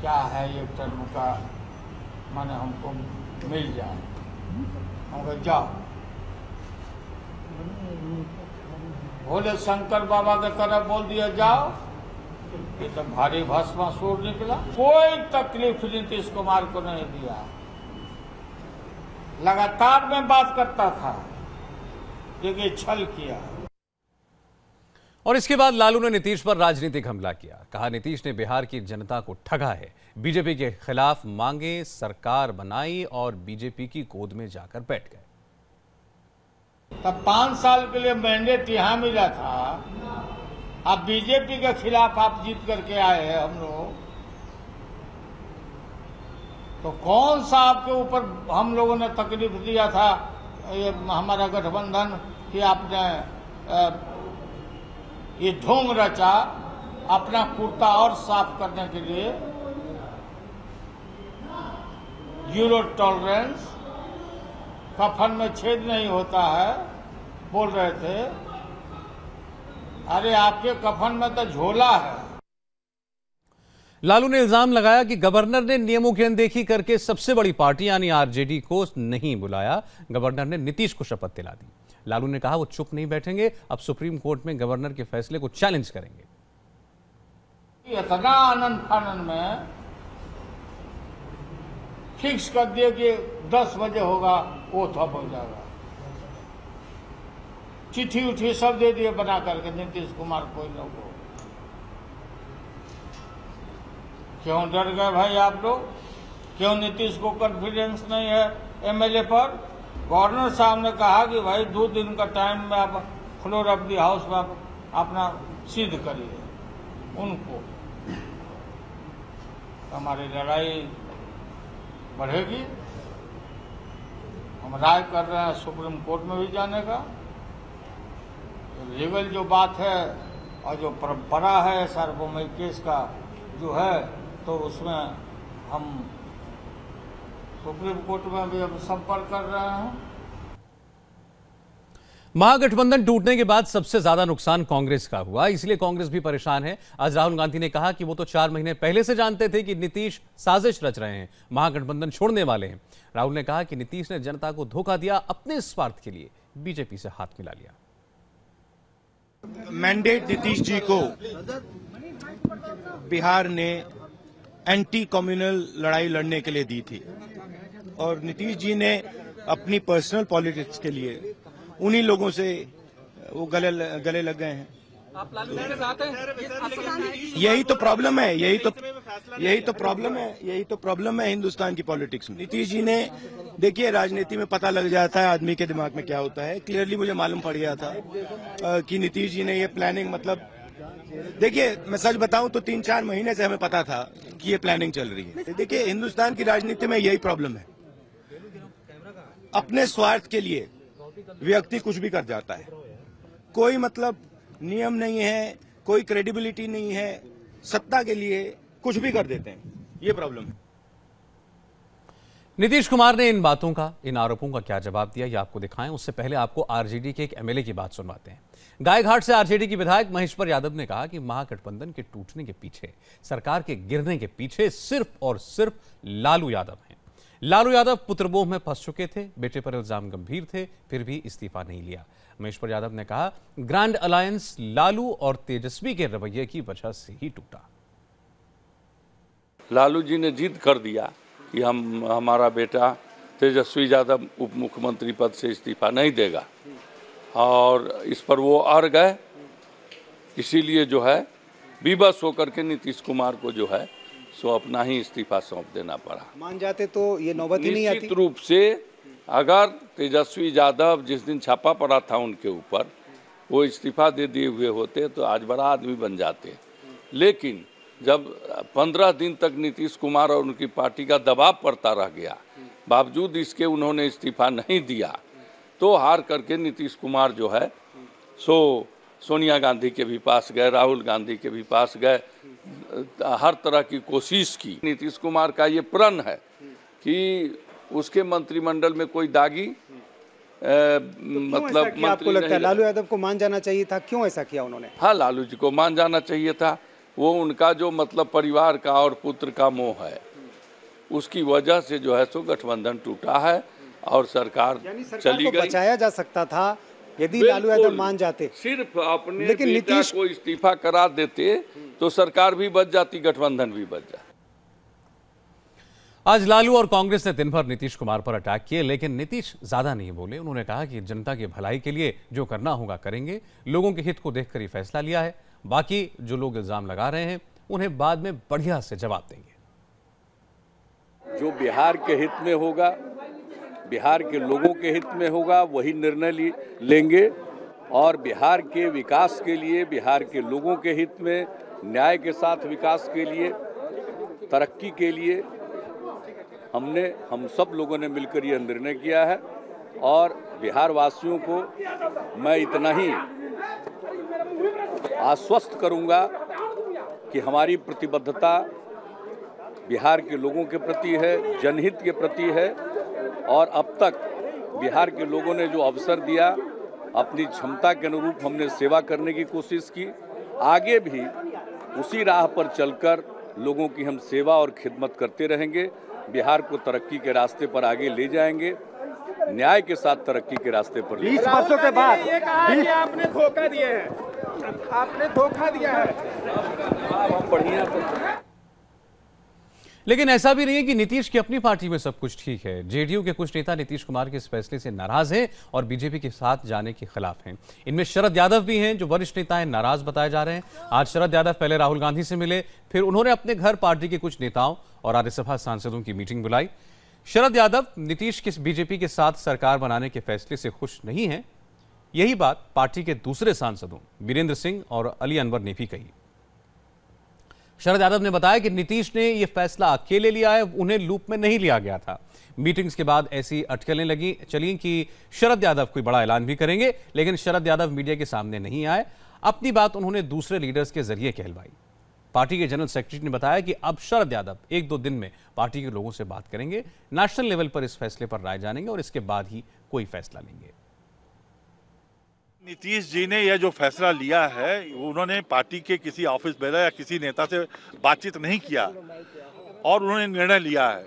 S13: क्या है ये टर्म का, माने हमको मिल जाए। हम जाओ, भोले शंकर बाबा के तरफ बोल दिया जाओ, ये तो भारी भस्मासुर निकला। कोई तकलीफ नीतीश कुमार को नहीं दिया, लगातार मैं बात करता था, लेकिन छल किया।
S1: और इसके बाद लालू ने नीतीश पर राजनीतिक हमला किया, कहा नीतीश ने बिहार की जनता को ठगा है, बीजेपी के खिलाफ मांगे, सरकार बनाई और बीजेपी की गोद में जाकर बैठ गए।
S13: तब 5 साल के लिए मैंडेट यहाँ मिला था, अब बीजेपी के खिलाफ आप जीत करके आए हैं हम लोग, तो कौन सा आपके ऊपर हम लोगों ने तकलीफ दिया था, ये हमारा गठबंधन, कि आपने ये ढोंग रचा अपना कुर्ता और साफ करने के लिए। जीरो टॉलरेंस, कफन में छेद नहीं होता है बोल रहे थे, अरे आपके कफन में तो झोला है।
S1: लालू ने इल्जाम लगाया कि गवर्नर ने नियमों की अनदेखी करके सबसे बड़ी पार्टी यानी आरजेडी को नहीं बुलाया। गवर्नर ने नीतीश को शपथ दिला दी। लालू ने कहा वो चुप नहीं बैठेंगे, अब सुप्रीम कोर्ट में गवर्नर के फैसले को चैलेंज करेंगे।
S13: इतना आनंद फानंद में फिक्स कर दिए कि 10 बजे होगा, वो थप हो जाएगा। चिट्ठी उठी सब दे दिए बना करके नीतीश कुमार को लोगों को। क्यों डर गए भाई आप लोग? क्यों नीतीश को कॉन्फिडेंस नहीं है एमएलए पर? गवर्नर साहब ने कहा कि भाई 2 दिन का टाइम में आप फ्लोर ऑफ द हाउस में आप अपना सिद्ध करिए उनको, हमारी लड़ाई बढ़ेगी। हम राय कर रहे हैं सुप्रीम कोर्ट में भी जाने का। लीगल जो बात है और जो परंपरा है सार्वभौमिक केस का जो है, तो उसमें हम सुप्रीम कोर्ट में भी अब संपर्क कर रहे हैं।
S1: महागठबंधन टूटने के बाद सबसे ज्यादा नुकसान कांग्रेस का हुआ, इसलिए कांग्रेस भी परेशान है। आज राहुल गांधी ने कहा कि वो तो 4 महीने पहले से जानते थे कि नीतीश साजिश रच रहे हैं, महागठबंधन छोड़ने वाले हैं। राहुल ने कहा कि नीतीश ने जनता को धोखा दिया, अपने स्वार्थ के लिए बीजेपी से हाथ मिला लिया।
S14: मैंडेट नीतीश जी को बिहार ने एंटी कम्युनल लड़ाई लड़ने के लिए दी थी और नीतीश जी ने अपनी पर्सनल पॉलिटिक्स के लिए उन्हीं लोगों से वो गले लग गए हैं।
S15: आप लालू के साथ हैं?
S14: यही तो प्रॉब्लम है, यही तो प्रॉब्लम है हिंदुस्तान की पॉलिटिक्स में। नीतीश जी ने, देखिए राजनीति में पता लग जाता है आदमी के दिमाग में क्या होता है। क्लियरली मुझे मालूम पड़ गया था कि नीतीश जी ने ये प्लानिंग, मतलब देखिए मैं सच बताऊं तो 3-4 महीने से हमें पता था कि ये प्लानिंग चल रही है। देखिए हिंदुस्तान की राजनीति में यही प्रॉब्लम है, अपने स्वार्थ के लिए व्यक्ति कुछ भी कर जाता है। कोई मतलब नियम नहीं है, कोई क्रेडिबिलिटी नहीं है, सत्ता के लिए कुछ भी कर देते हैं, ये प्रॉब्लम है।
S1: नीतीश कुमार ने इन बातों का, इन आरोपों का क्या जवाब दिया, ये आपको दिखाएं। उससे पहले आपको आरजेडी के एक एमएलए की बात सुनवाते हैं। गायघाट से आरजेडी के विधायक महेश्वर यादव ने कहा कि महागठबंधन के टूटने के पीछे, सरकार के गिरने के पीछे सिर्फ और सिर्फ लालू यादव हैं। लालू यादव पुत्रमोह में फंस चुके थे, बेटे पर इल्जाम गंभीर थे, फिर भी इस्तीफा नहीं लिया। महेश्वर यादव ने कहा ग्रैंड अलायंस लालू और तेजस्वी के रवैये की वजह से ही टूटा।
S16: लालू जी ने जिद कर दिया कि हमारा बेटा तेजस्वी यादव उप मुख्यमंत्री पद से इस्तीफा नहीं देगा और इस पर वो अड़ गए। इसीलिए जो है विवश होकर के नीतीश कुमार को जो है सो अपना ही इस्तीफा सौंप देना पड़ा।
S17: मान जाते तो ये नौबत ही नहीं आती।
S16: निश्चित रूप से अगर तेजस्वी यादव जिस दिन छापा पड़ा था उनके ऊपर वो इस्तीफा दे दिए हुए होते तो आज बड़ा आदमी बन जाते। लेकिन जब 15 दिन तक नीतीश कुमार और उनकी पार्टी का दबाव पड़ता रह गया, बावजूद इसके उन्होंने इस्तीफा नहीं दिया, तो हार करके नीतीश कुमार जो है सो सोनिया गांधी के भी पास गए, राहुल गांधी के भी पास गए, हर तरह की कोशिश की। नीतीश कुमार का ये प्रण है कि उसके मंत्रिमंडल में कोई दागी मतलब
S17: आपको लगता है लालू यादव को मान जाना चाहिए था? क्यों ऐसा किया उन्होंने?
S16: हाँ, लालू जी को मान जाना चाहिए था। वो उनका जो मतलब परिवार का और पुत्र का मोह है, उसकी वजह से जो है सो गठबंधन टूटा है और सरकार चली गई।
S17: बचाया जा सकता था यदि लालू यादव मान जाते,
S16: सिर्फ अपने लेकिन नीतीश को इस्तीफा करा देते तो सरकार भी बच जाती, गठबंधन भी बच जाती।
S1: आज लालू और कांग्रेस ने दिन भर नीतीश कुमार पर अटैक किए, लेकिन नीतीश ज्यादा नहीं बोले। उन्होंने कहा कि जनता की भलाई के लिए जो करना होगा करेंगे, लोगों के हित को देखकर ही फैसला लिया है। बाकी जो लोग इल्जाम लगा रहे हैं उन्हें बाद में बढ़िया से जवाब देंगे।
S16: जो बिहार के हित में होगा, बिहार के लोगों के हित में होगा, वही निर्णय लेंगे और बिहार के विकास के लिए, बिहार के लोगों के हित में, न्याय के साथ विकास के लिए, तरक्की के लिए हम सब लोगों ने मिलकर यह निर्णय किया है। और बिहार वासियों को मैं इतना ही आश्वस्त करूंगा कि हमारी प्रतिबद्धता बिहार के लोगों के प्रति है, जनहित के प्रति है। और अब तक बिहार के लोगों ने जो अवसर दिया अपनी क्षमता के अनुरूप हमने सेवा करने की कोशिश की। आगे भी उसी राह पर चलकर लोगों की हम सेवा और खिदमत करते रहेंगे। बिहार को तरक्की के रास्ते पर आगे ले जाएंगे, न्याय के साथ तरक्की के रास्ते पर।
S18: 20 वर्षों के बाद
S15: आपने धोखा दिया है, आपने धोखा दिया है।
S16: हम बढ़िया।
S1: लेकिन ऐसा भी नहीं है कि नीतीश की अपनी पार्टी में सब कुछ ठीक है। जेडीयू के कुछ नेता नीतीश कुमार के इस फैसले से नाराज हैं और बीजेपी के साथ जाने के खिलाफ हैं। इनमें शरद यादव भी हैं, जो वरिष्ठ नेता हैं, नाराज बताए जा रहे हैं। आज शरद यादव पहले राहुल गांधी से मिले, फिर उन्होंने अपने घर पार्टी के कुछ नेताओं और राज्यसभा सांसदों की मीटिंग बुलाई। शरद यादव नीतीश के बीजेपी के साथ सरकार बनाने के फैसले से खुश नहीं हैं। यही बात पार्टी के दूसरे सांसदों वीरेंद्र सिंह और अली अनवर ने भी कही। शरद यादव ने बताया कि नीतीश ने यह फैसला अकेले लिया है, उन्हें लूप में नहीं लिया गया था। मीटिंग्स के बाद ऐसी अटकलें चली कि शरद यादव कोई बड़ा ऐलान भी करेंगे, लेकिन शरद यादव मीडिया के सामने नहीं आए। अपनी बात उन्होंने दूसरे लीडर्स के जरिए कहलवाई। पार्टी के जनरल सेक्रेटरी ने बताया कि अब शरद यादव 1-2 दिन में पार्टी के लोगों से बात करेंगे, नेशनल लेवल पर इस फैसले पर राय जानेंगे और इसके बाद ही कोई फैसला लेंगे।
S19: नीतीश जी ने यह जो फैसला लिया है, उन्होंने पार्टी के किसी ऑफिस बेरा या किसी नेता से बातचीत नहीं किया और उन्होंने निर्णय लिया है।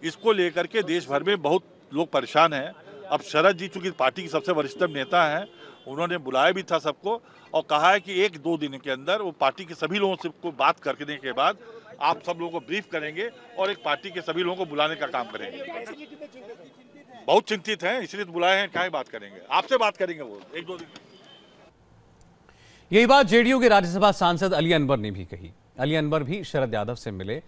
S19: इसको लेकर के देश भर में बहुत लोग परेशान हैं। अब शरद जी चूंकि पार्टी के सबसे वरिष्ठतम नेता हैं, उन्होंने बुलाया भी था सबको और कहा है कि 1-2 दिन के अंदर वो पार्टी के सभी लोगों से को बात करने के बाद आप सब लोगों को ब्रीफ करेंगे और एक पार्टी के सभी लोगों को बुलाने का काम करेंगे। बहुत चिंतित हैं, इसलिए तो बुलाए हैं, क्या बात करेंगे, आपसे बात करेंगे वो 1-2 दिन।
S1: यही बात जेडीयू के राज्यसभा सांसद अली अनवर ने भी कही। अली अनवर भी शरद यादव से मिले,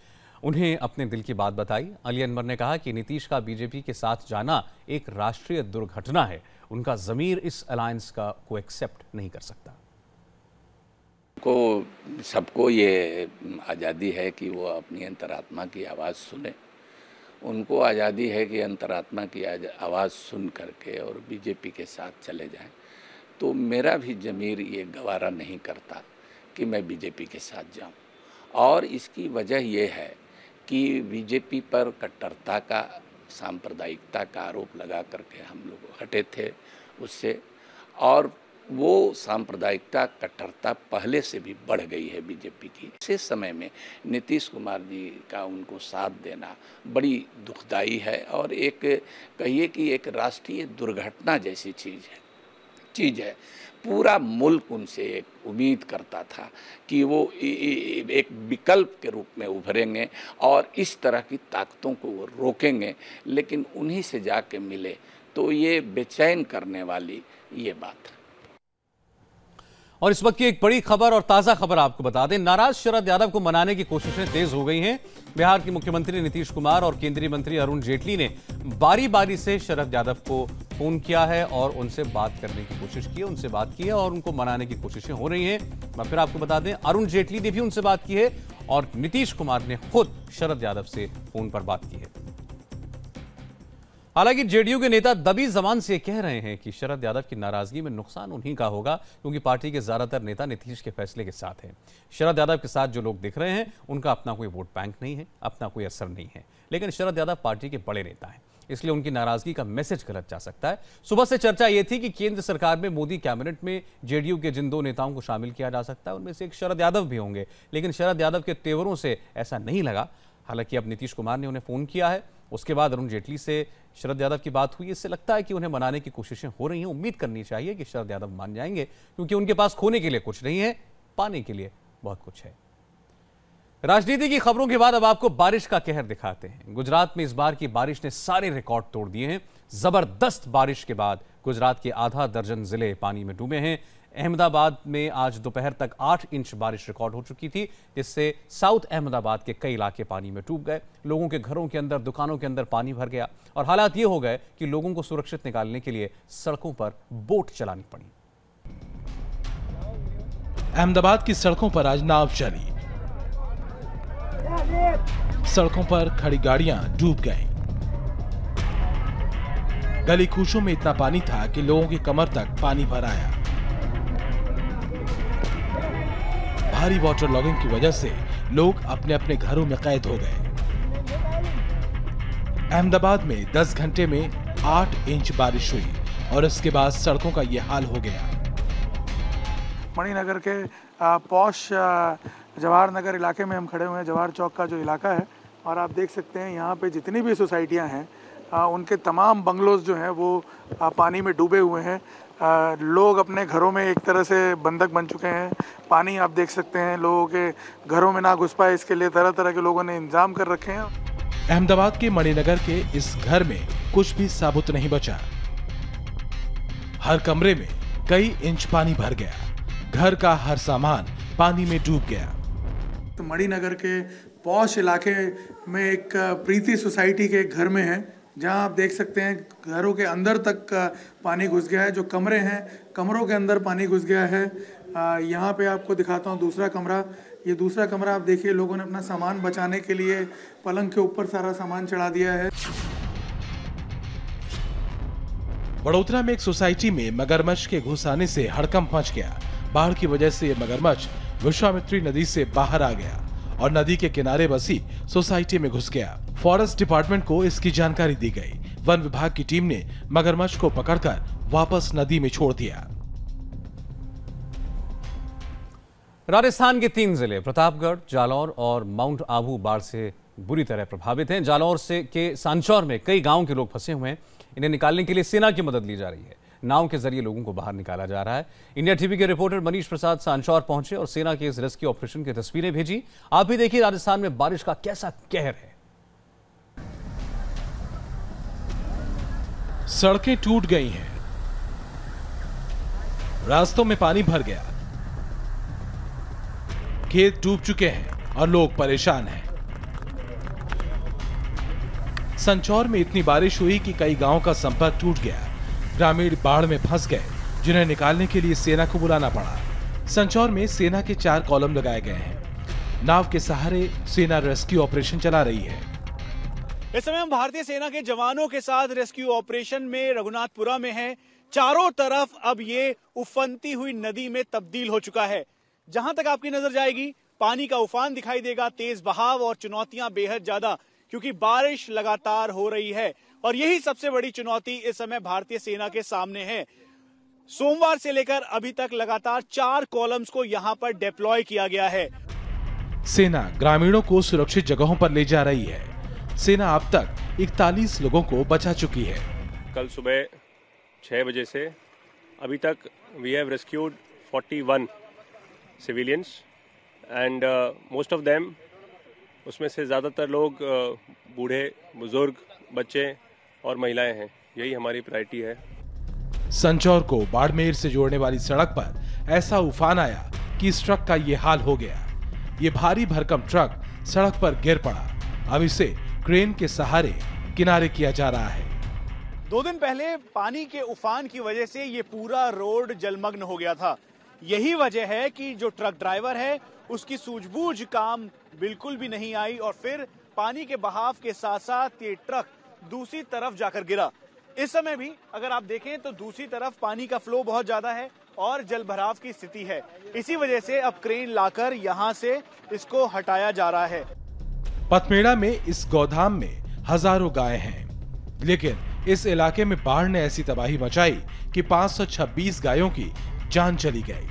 S1: उन्हें अपने दिल की बात बताई। अली अनवर ने कहा कि नीतीश का बीजेपी के साथ जाना एक राष्ट्रीय दुर्घटना है, उनका ज़मीर इस अलायंस को एक्सेप्ट नहीं कर सकता।
S20: सबको ये आज़ादी है कि वो अपनी अंतरात्मा की आवाज़ सुने। उनको आज़ादी है कि अंतरात्मा की आवाज़ सुन करके और बीजेपी के साथ चले जाएं। तो मेरा भी ज़मीर ये गवारा नहीं करता कि मैं बीजेपी के साथ जाऊं। और इसकी वजह ये है कि बीजेपी पर कट्टरता का, सांप्रदायिकता का आरोप लगा करके हम लोग हटे थे उससे, और वो सांप्रदायिकता, कट्टरता पहले से भी बढ़ गई है बीजेपी की। इस समय में नीतीश कुमार जी का उनको साथ देना बड़ी दुखदाई है और एक कहिए कि एक राष्ट्रीय दुर्घटना जैसी चीज़ है। पूरा मुल्क उनसे एक उम्मीद करता था कि वो एक विकल्प के रूप में उभरेंगे और इस तरह की ताकतों को वो रोकेंगे, लेकिन उन्हीं से जाके मिले तो ये बेचैन करने वाली ये बात है।
S1: और इस वक्त की एक बड़ी खबर और ताजा खबर आपको बता दें, नाराज शरद यादव को मनाने की कोशिशें तेज हो गई हैं। बिहार के मुख्यमंत्री नीतीश कुमार और केंद्रीय मंत्री अरुण जेटली ने बारी बारी से शरद यादव को फोन किया है और उनसे बात करने की कोशिश की है, उनसे बात की है और उनको मनाने की कोशिशें हो रही हैं। मैं फिर आपको बता दें, अरुण जेटली ने भी उनसे बात की है और नीतीश कुमार ने खुद शरद यादव से फोन पर बात की है। हालांकि जेडीयू के नेता दबी जबान से कह रहे हैं कि शरद यादव की नाराजगी में नुकसान उन्हीं का होगा, क्योंकि पार्टी के ज्यादातर नेता नीतीश के फैसले के साथ हैं। शरद यादव के साथ जो लोग दिख रहे हैं, उनका अपना कोई वोट बैंक नहीं है, अपना कोई असर नहीं है। लेकिन शरद यादव पार्टी के बड़े नेता हैं, इसलिए उनकी नाराजगी का मैसेज गलत जा सकता है। सुबह से चर्चा यह थी कि केंद्र सरकार में मोदी कैबिनेट में जेडीयू के जिन 2 नेताओं को शामिल किया जा सकता है, उनमें से एक शरद यादव भी होंगे, लेकिन शरद यादव के तेवरों से ऐसा नहीं लगा। हालांकि अब नीतीश कुमार ने उन्हें फोन किया है, उसके बाद अरुण जेटली से शरद यादव की बात हुई। इससे लगता है कि उन्हें मनाने की कोशिशें हो रही हैं। उम्मीद करनी चाहिए कि शरद यादव मान जाएंगे, क्योंकि उनके पास खोने के लिए कुछ नहीं है, पाने के लिए बहुत कुछ है। राजनीति की खबरों के बाद अब आपको बारिश का कहर दिखाते हैं। गुजरात में इस बार की बारिश ने सारे रिकॉर्ड तोड़ दिए हैं। जबरदस्त बारिश के बाद गुजरात के आधा दर्जन जिले पानी में डूबे हैं। अहमदाबाद में आज दोपहर तक 8 इंच बारिश रिकॉर्ड हो चुकी थी, जिससे साउथ अहमदाबाद के कई इलाके पानी में डूब गए। लोगों के घरों के अंदर, दुकानों के अंदर पानी भर गया और हालात ये हो गए कि लोगों को सुरक्षित निकालने के लिए सड़कों पर बोट चलानी पड़ी।
S21: अहमदाबाद की सड़कों पर आज नाव चली। सड़कों पर खड़ी गाड़ियां डूब गईं। गली कूचों में इतना पानी था कि लोगों की कमर तक पानी भर आया। भारी वाटर लॉगिंग की वजह से लोग अपने अपने घरों में कैद हो गए। अहमदाबाद में 10 घंटे में 8 इंच बारिश हुई और इसके बाद सड़कों का ये हाल हो गया।
S3: मणिनगर के पॉश जवाहर नगर इलाके में हम खड़े हुए हैं, जवाहर चौक का जो इलाका है, और आप देख सकते हैं यहाँ पे जितनी भी सोसाइटियाँ हैं उनके तमाम बंगलोज जो हैं वो पानी में डूबे हुए हैं। लोग अपने घरों में एक तरह से बंधक बन चुके हैं। पानी आप देख सकते हैं लोगों के घरों में ना घुस पाए इसके लिए तरह तरह के लोगों ने इंतजाम कर रखे हैं।
S21: अहमदाबाद के मणिनगर के इस घर में कुछ भी साबुत नहीं बचा। हर कमरे में कई इंच पानी भर गया। घर का हर सामान पानी में डूब गया।
S3: तो मणिनगर के पॉश इलाके में एक प्रीति सोसाइटी के घर में है, जहां आप देख सकते हैं घरों के अंदर तक पानी घुस गया है। जो कमरे हैं कमरों के अंदर पानी घुस गया है। यहाँ पे आपको दिखाता हूँ दूसरा कमरा। ये दूसरा कमरा आप देखिए, लोगों ने अपना सामान बचाने के लिए पलंग के ऊपर सारा सामान चढ़ा दिया है।
S21: बड़ोदरा में एक सोसाइटी में मगरमच्छ के घुस आने से हड़कंप मच गया। बाढ़ की वजह से ये मगरमच्छ विश्वामित्री नदी से बाहर आ गया और नदी के किनारे बसी सोसाइटी में घुस गया। फॉरेस्ट डिपार्टमेंट को इसकी जानकारी दी गई। वन विभाग की टीम ने मगरमच्छ को पकड़कर वापस नदी में छोड़ दिया।
S1: राजस्थान के 3 जिले प्रतापगढ़, जालौर और माउंट आबू बाढ़ से बुरी तरह प्रभावित हैं। जालौर के सांचौर में कई गांव के लोग फंसे हुए हैं। इन्हें निकालने के लिए सेना की मदद ली जा रही है। नाव के जरिए लोगों को बाहर निकाला जा रहा है। इंडिया टीवी के रिपोर्टर मनीष प्रसाद सांचौर पहुंचे और सेना के इस रेस्क्यू ऑपरेशन की तस्वीरें भेजी। आप भी देखिए राजस्थान में बारिश का कैसा कहर है।
S21: सड़कें टूट गई हैं, रास्तों में पानी भर गया, खेत डूब चुके हैं और लोग परेशान हैं। संचौर में इतनी बारिश हुई कि कई गांवों का संपर्क टूट गया। ग्रामीण बाढ़ में फंस गए, जिन्हें निकालने के लिए सेना को बुलाना पड़ा। संचौर में सेना के 4 कॉलम लगाए गए हैं। नाव के सहारे सेना रेस्क्यू ऑपरेशन चला रही है।
S18: इस समय हम भारतीय सेना के जवानों के साथ रेस्क्यू ऑपरेशन में रघुनाथपुरा में हैं। चारों तरफ अब ये उफनती हुई नदी में तब्दील हो चुका है। जहां तक आपकी नजर जाएगी पानी का उफान दिखाई देगा, तेज बहाव और चुनौतियां बेहद ज्यादा, क्योंकि बारिश लगातार हो रही है और यही सबसे बड़ी चुनौती इस समय भारतीय सेना के सामने है। सोमवार से लेकर अभी तक लगातार 4 कॉलम्स को यहां पर डिप्लॉय किया गया है।
S21: सेना ग्रामीणों को सुरक्षित जगहों पर ले जा रही है। सेना अब तक 41 लोगों को बचा चुकी है।
S22: कल सुबह 6 बजे से अभी तक we have rescued 41 civilians and most of them, उसमें से ज़्यादातर लोग बूढ़े, बुजुर्ग, बच्चे और महिलाएं हैं। यही हमारी प्रायोरिटी है।
S21: संचौर को बाड़मेर से जोड़ने वाली सड़क पर ऐसा उफान आया कि इस ट्रक का ये हाल हो गया। ये भारी भरकम ट्रक सड़क पर गिर पड़ा। अब इसे क्रेन के सहारे किनारे किया जा रहा है।
S18: 2 दिन पहले पानी के उफान की वजह से ये पूरा रोड जलमग्न हो गया था। यही वजह है कि जो ट्रक ड्राइवर है उसकी सूझबूझ काम बिल्कुल भी नहीं आई और फिर पानी के बहाव के साथ साथ ये ट्रक दूसरी तरफ जाकर गिरा। इस समय भी अगर आप देखें तो दूसरी तरफ पानी का फ्लो बहुत ज्यादा है और जल भराव की स्थिति है। इसी वजह से अब क्रेन लाकर यहां से इसको हटाया जा रहा है।
S21: पथमेड़ा में इस गौधाम में हजारों गायें हैं, लेकिन इस इलाके में बाढ़ ने ऐसी तबाही मचाई कि 526 गायों की जान चली गई।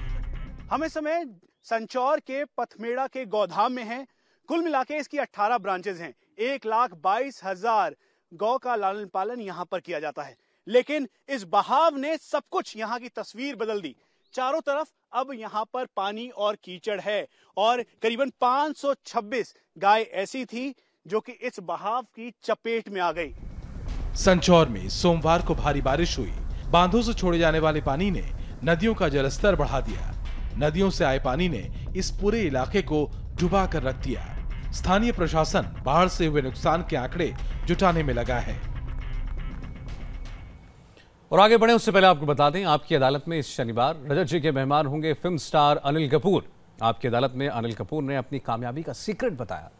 S18: हम इस समय संचौर के पथमेड़ा के गौधाम में हैं। कुल मिलाके इसकी 18 ब्रांचेज हैं। 1,22,000 गौ का लालन पालन यहाँ पर किया जाता है, लेकिन इस बहाव ने सब कुछ यहाँ की तस्वीर बदल दी। चारों तरफ अब यहाँ पर पानी और कीचड़ है और करीबन 526 गाय ऐसी थी जो कि इस बहाव की चपेट में आ गई।
S21: संचौर में सोमवार को भारी बारिश हुई। बांधों से छोड़े जाने वाले पानी ने नदियों का जलस्तर बढ़ा दिया। नदियों से आए पानी ने इस पूरे इलाके को डुबा कर रख दिया। स्थानीय प्रशासन बाढ़ से हुए नुकसान के आंकड़े जुटाने में लगा है।
S1: और आगे बढ़े उससे पहले आपको बता दें, आपकी अदालत में इस शनिवार रजत जी के मेहमान होंगे फिल्म स्टार अनिल कपूर। आपकी अदालत में अनिल कपूर ने अपनी कामयाबी का सीक्रेट बताया।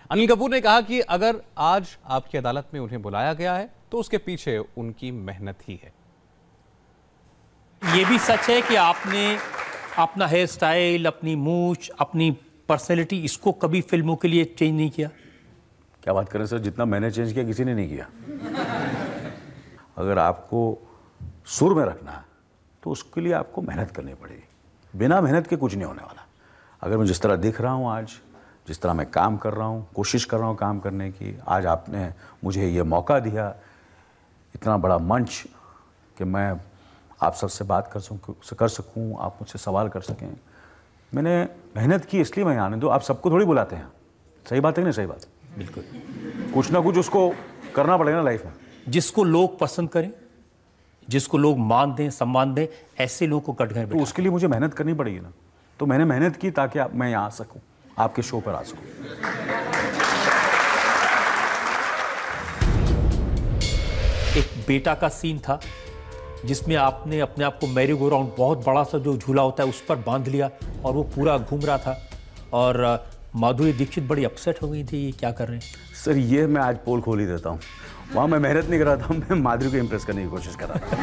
S1: अनिल कपूर ने कहा कि अगर आज आपकी अदालत में उन्हें बुलाया गया है तो उसके पीछे उनकी मेहनत ही है।
S23: ये भी सच है कि आपने अपना हेयर स्टाइल, अपनी मूछ, अपनी पर्सनैलिटी, इसको कभी फिल्मों के लिए चेंज नहीं किया?
S24: क्या बात करें सर, जितना मैंने चेंज किया किसी ने नहीं किया। अगर आपको
S2: सुर में रखना है तो उसके लिए आपको मेहनत करनी पड़ेगी। बिना मेहनत के कुछ नहीं होने वाला। अगर मैं जिस तरह दिख रहा हूँ आज, जिस तरह मैं काम कर रहा हूँ, कोशिश कर रहा हूँ काम करने की, आज आपने मुझे ये मौका दिया, इतना बड़ा मंच कि मैं आप सबसे बात कर सकूँ, आप मुझसे सवाल कर सकें। मैंने मेहनत की इसलिए मैं आने दो। आप सबको थोड़ी बुलाते हैं, सही बात है कि नहीं? सही बात है,
S23: बिल्कुल।
S2: कुछ ना कुछ उसको करना पड़ेगा ना लाइफ में।
S23: जिसको लोग पसंद करें, जिसको लोग मान दें, सम्मान दें, ऐसे लोगों को कटघरे
S2: तो उसके लिए मुझे मेहनत करनी पड़ेगी ना। तो मैंने मेहनत की ताकि मैं यहाँ आ सकूँ, आपके शो पर आ सकूँ।
S23: एक बेटा का सीन था जिसमें आपने अपने आप को मैरी गो राउंड, बहुत बड़ा सा जो झूला होता है, उस पर बांध लिया और वो पूरा घूम रहा था और माधुरी दीक्षित बड़ी अपसेट हो गई थी। ये क्या कर रहे हैं
S2: सर? ये मैं आज पोल खोल ही देता हूँ। वहाँ मैं मेहनत नहीं कर रहा था, मैं माधुरी को इम्प्रेस करने की कोशिश कर रहा था।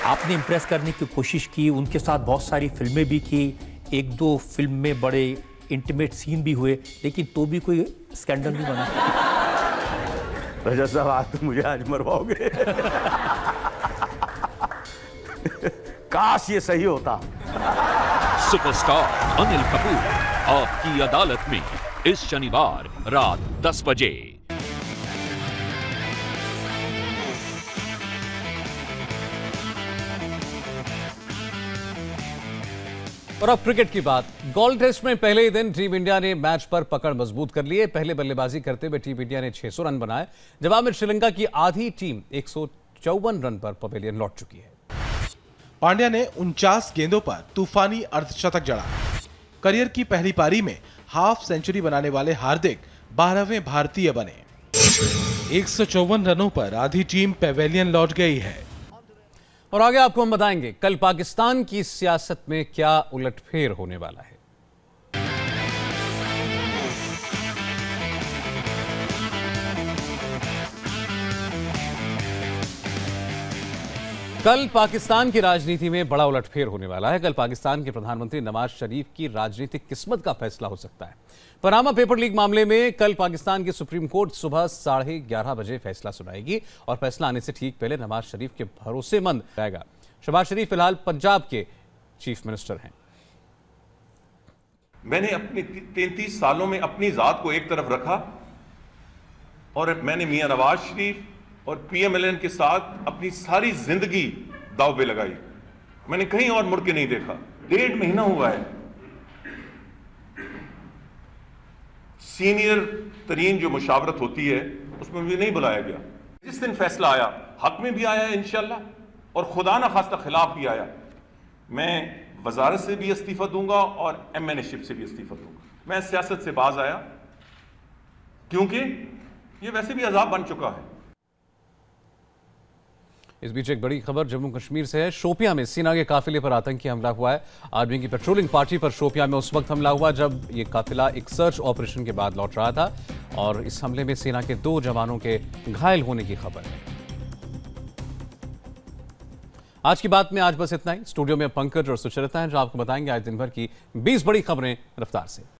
S23: आपने इम्प्रेस करने की कोशिश की, उनके साथ बहुत सारी फिल्में भी की, 1-2 फिल्म में बड़े इंटीमेट सीन भी हुए, लेकिन तो भी कोई स्कैंडल नहीं बना।
S2: रजत साहब, आज तो मुझे आज मरवाओगे। काश ये सही होता।
S4: सुपरस्टार अनिल कपूर आपकी अदालत में इस शनिवार रात 10 बजे।
S1: और अब क्रिकेट की बात। गोल्ड टेस्ट में पहले ही दिन टीम इंडिया ने मैच पर पकड़ मजबूत कर ली है। पहले बल्लेबाजी करते हुए टीम इंडिया ने 600 रन बनाए। जवाब में श्रीलंका की आधी टीम 154 रन पर पवेलियन लौट चुकी है।
S21: पांड्या ने 49 गेंदों पर तूफानी अर्धशतक जड़ा। करियर की पहली पारी में हाफ सेंचुरी बनाने वाले हार्दिक 12वें भारतीय बने। 154 रनों पर आधी टीम पवेलियन लौट गई है।
S1: और आगे आपको हम बताएंगे कल पाकिस्तान की सियासत में क्या उलटफेर होने वाला है। कल पाकिस्तान की राजनीति में बड़ा उलटफेर होने वाला है। कल पाकिस्तान के प्रधानमंत्री नवाज शरीफ की राजनीतिक किस्मत का फैसला हो सकता है। पनामा पेपर लीक मामले में कल पाकिस्तान की सुप्रीम कोर्ट सुबह 11:30 बजे फैसला सुनाएगी और फैसला आने से ठीक पहले नवाज शरीफ के भरोसेमंद जाएगा। शहबाज शरीफ फिलहाल पंजाब के चीफ मिनिस्टर हैं।
S5: मैंने अपने 33 सालों में अपनी जात को एक तरफ रखा और मैंने मियां नवाज शरीफ और पीएमएलएन के साथ अपनी सारी जिंदगी दांव पे लगाई। मैंने कहीं और मुड़ के नहीं देखा। 1.5 महीना हुआ है, सीनियर तरीन जो मुशावरत होती है उसमें मुझे नहीं बुलाया गया। जिस दिन फैसला आया, हक में भी आया इंशाल्लाह, और खुदा ना खास्ता खिलाफ भी आया, मैं वजारत से भी इस्तीफा दूंगा और एमएनएशिप से भी इस्तीफा दूंगा। मैं सियासत से बाज आया क्योंकि ये वैसे भी अजाब बन चुका है।
S1: इस बीच एक बड़ी खबर जम्मू कश्मीर से है। शोपियां में सेना के काफिले पर आतंकी हमला हुआ है। आर्मी की पेट्रोलिंग पार्टी पर शोपियां में उस वक्त हमला हुआ जब ये काफिला एक सर्च ऑपरेशन के बाद लौट रहा था और इस हमले में सेना के 2 जवानों के घायल होने की खबर है। आज की बात में आज बस इतना ही। स्टूडियो में पंकज और सुचरिता हैं जो आपको बताएंगे आज दिन भर की 20 बड़ी खबरें रफ्तार से।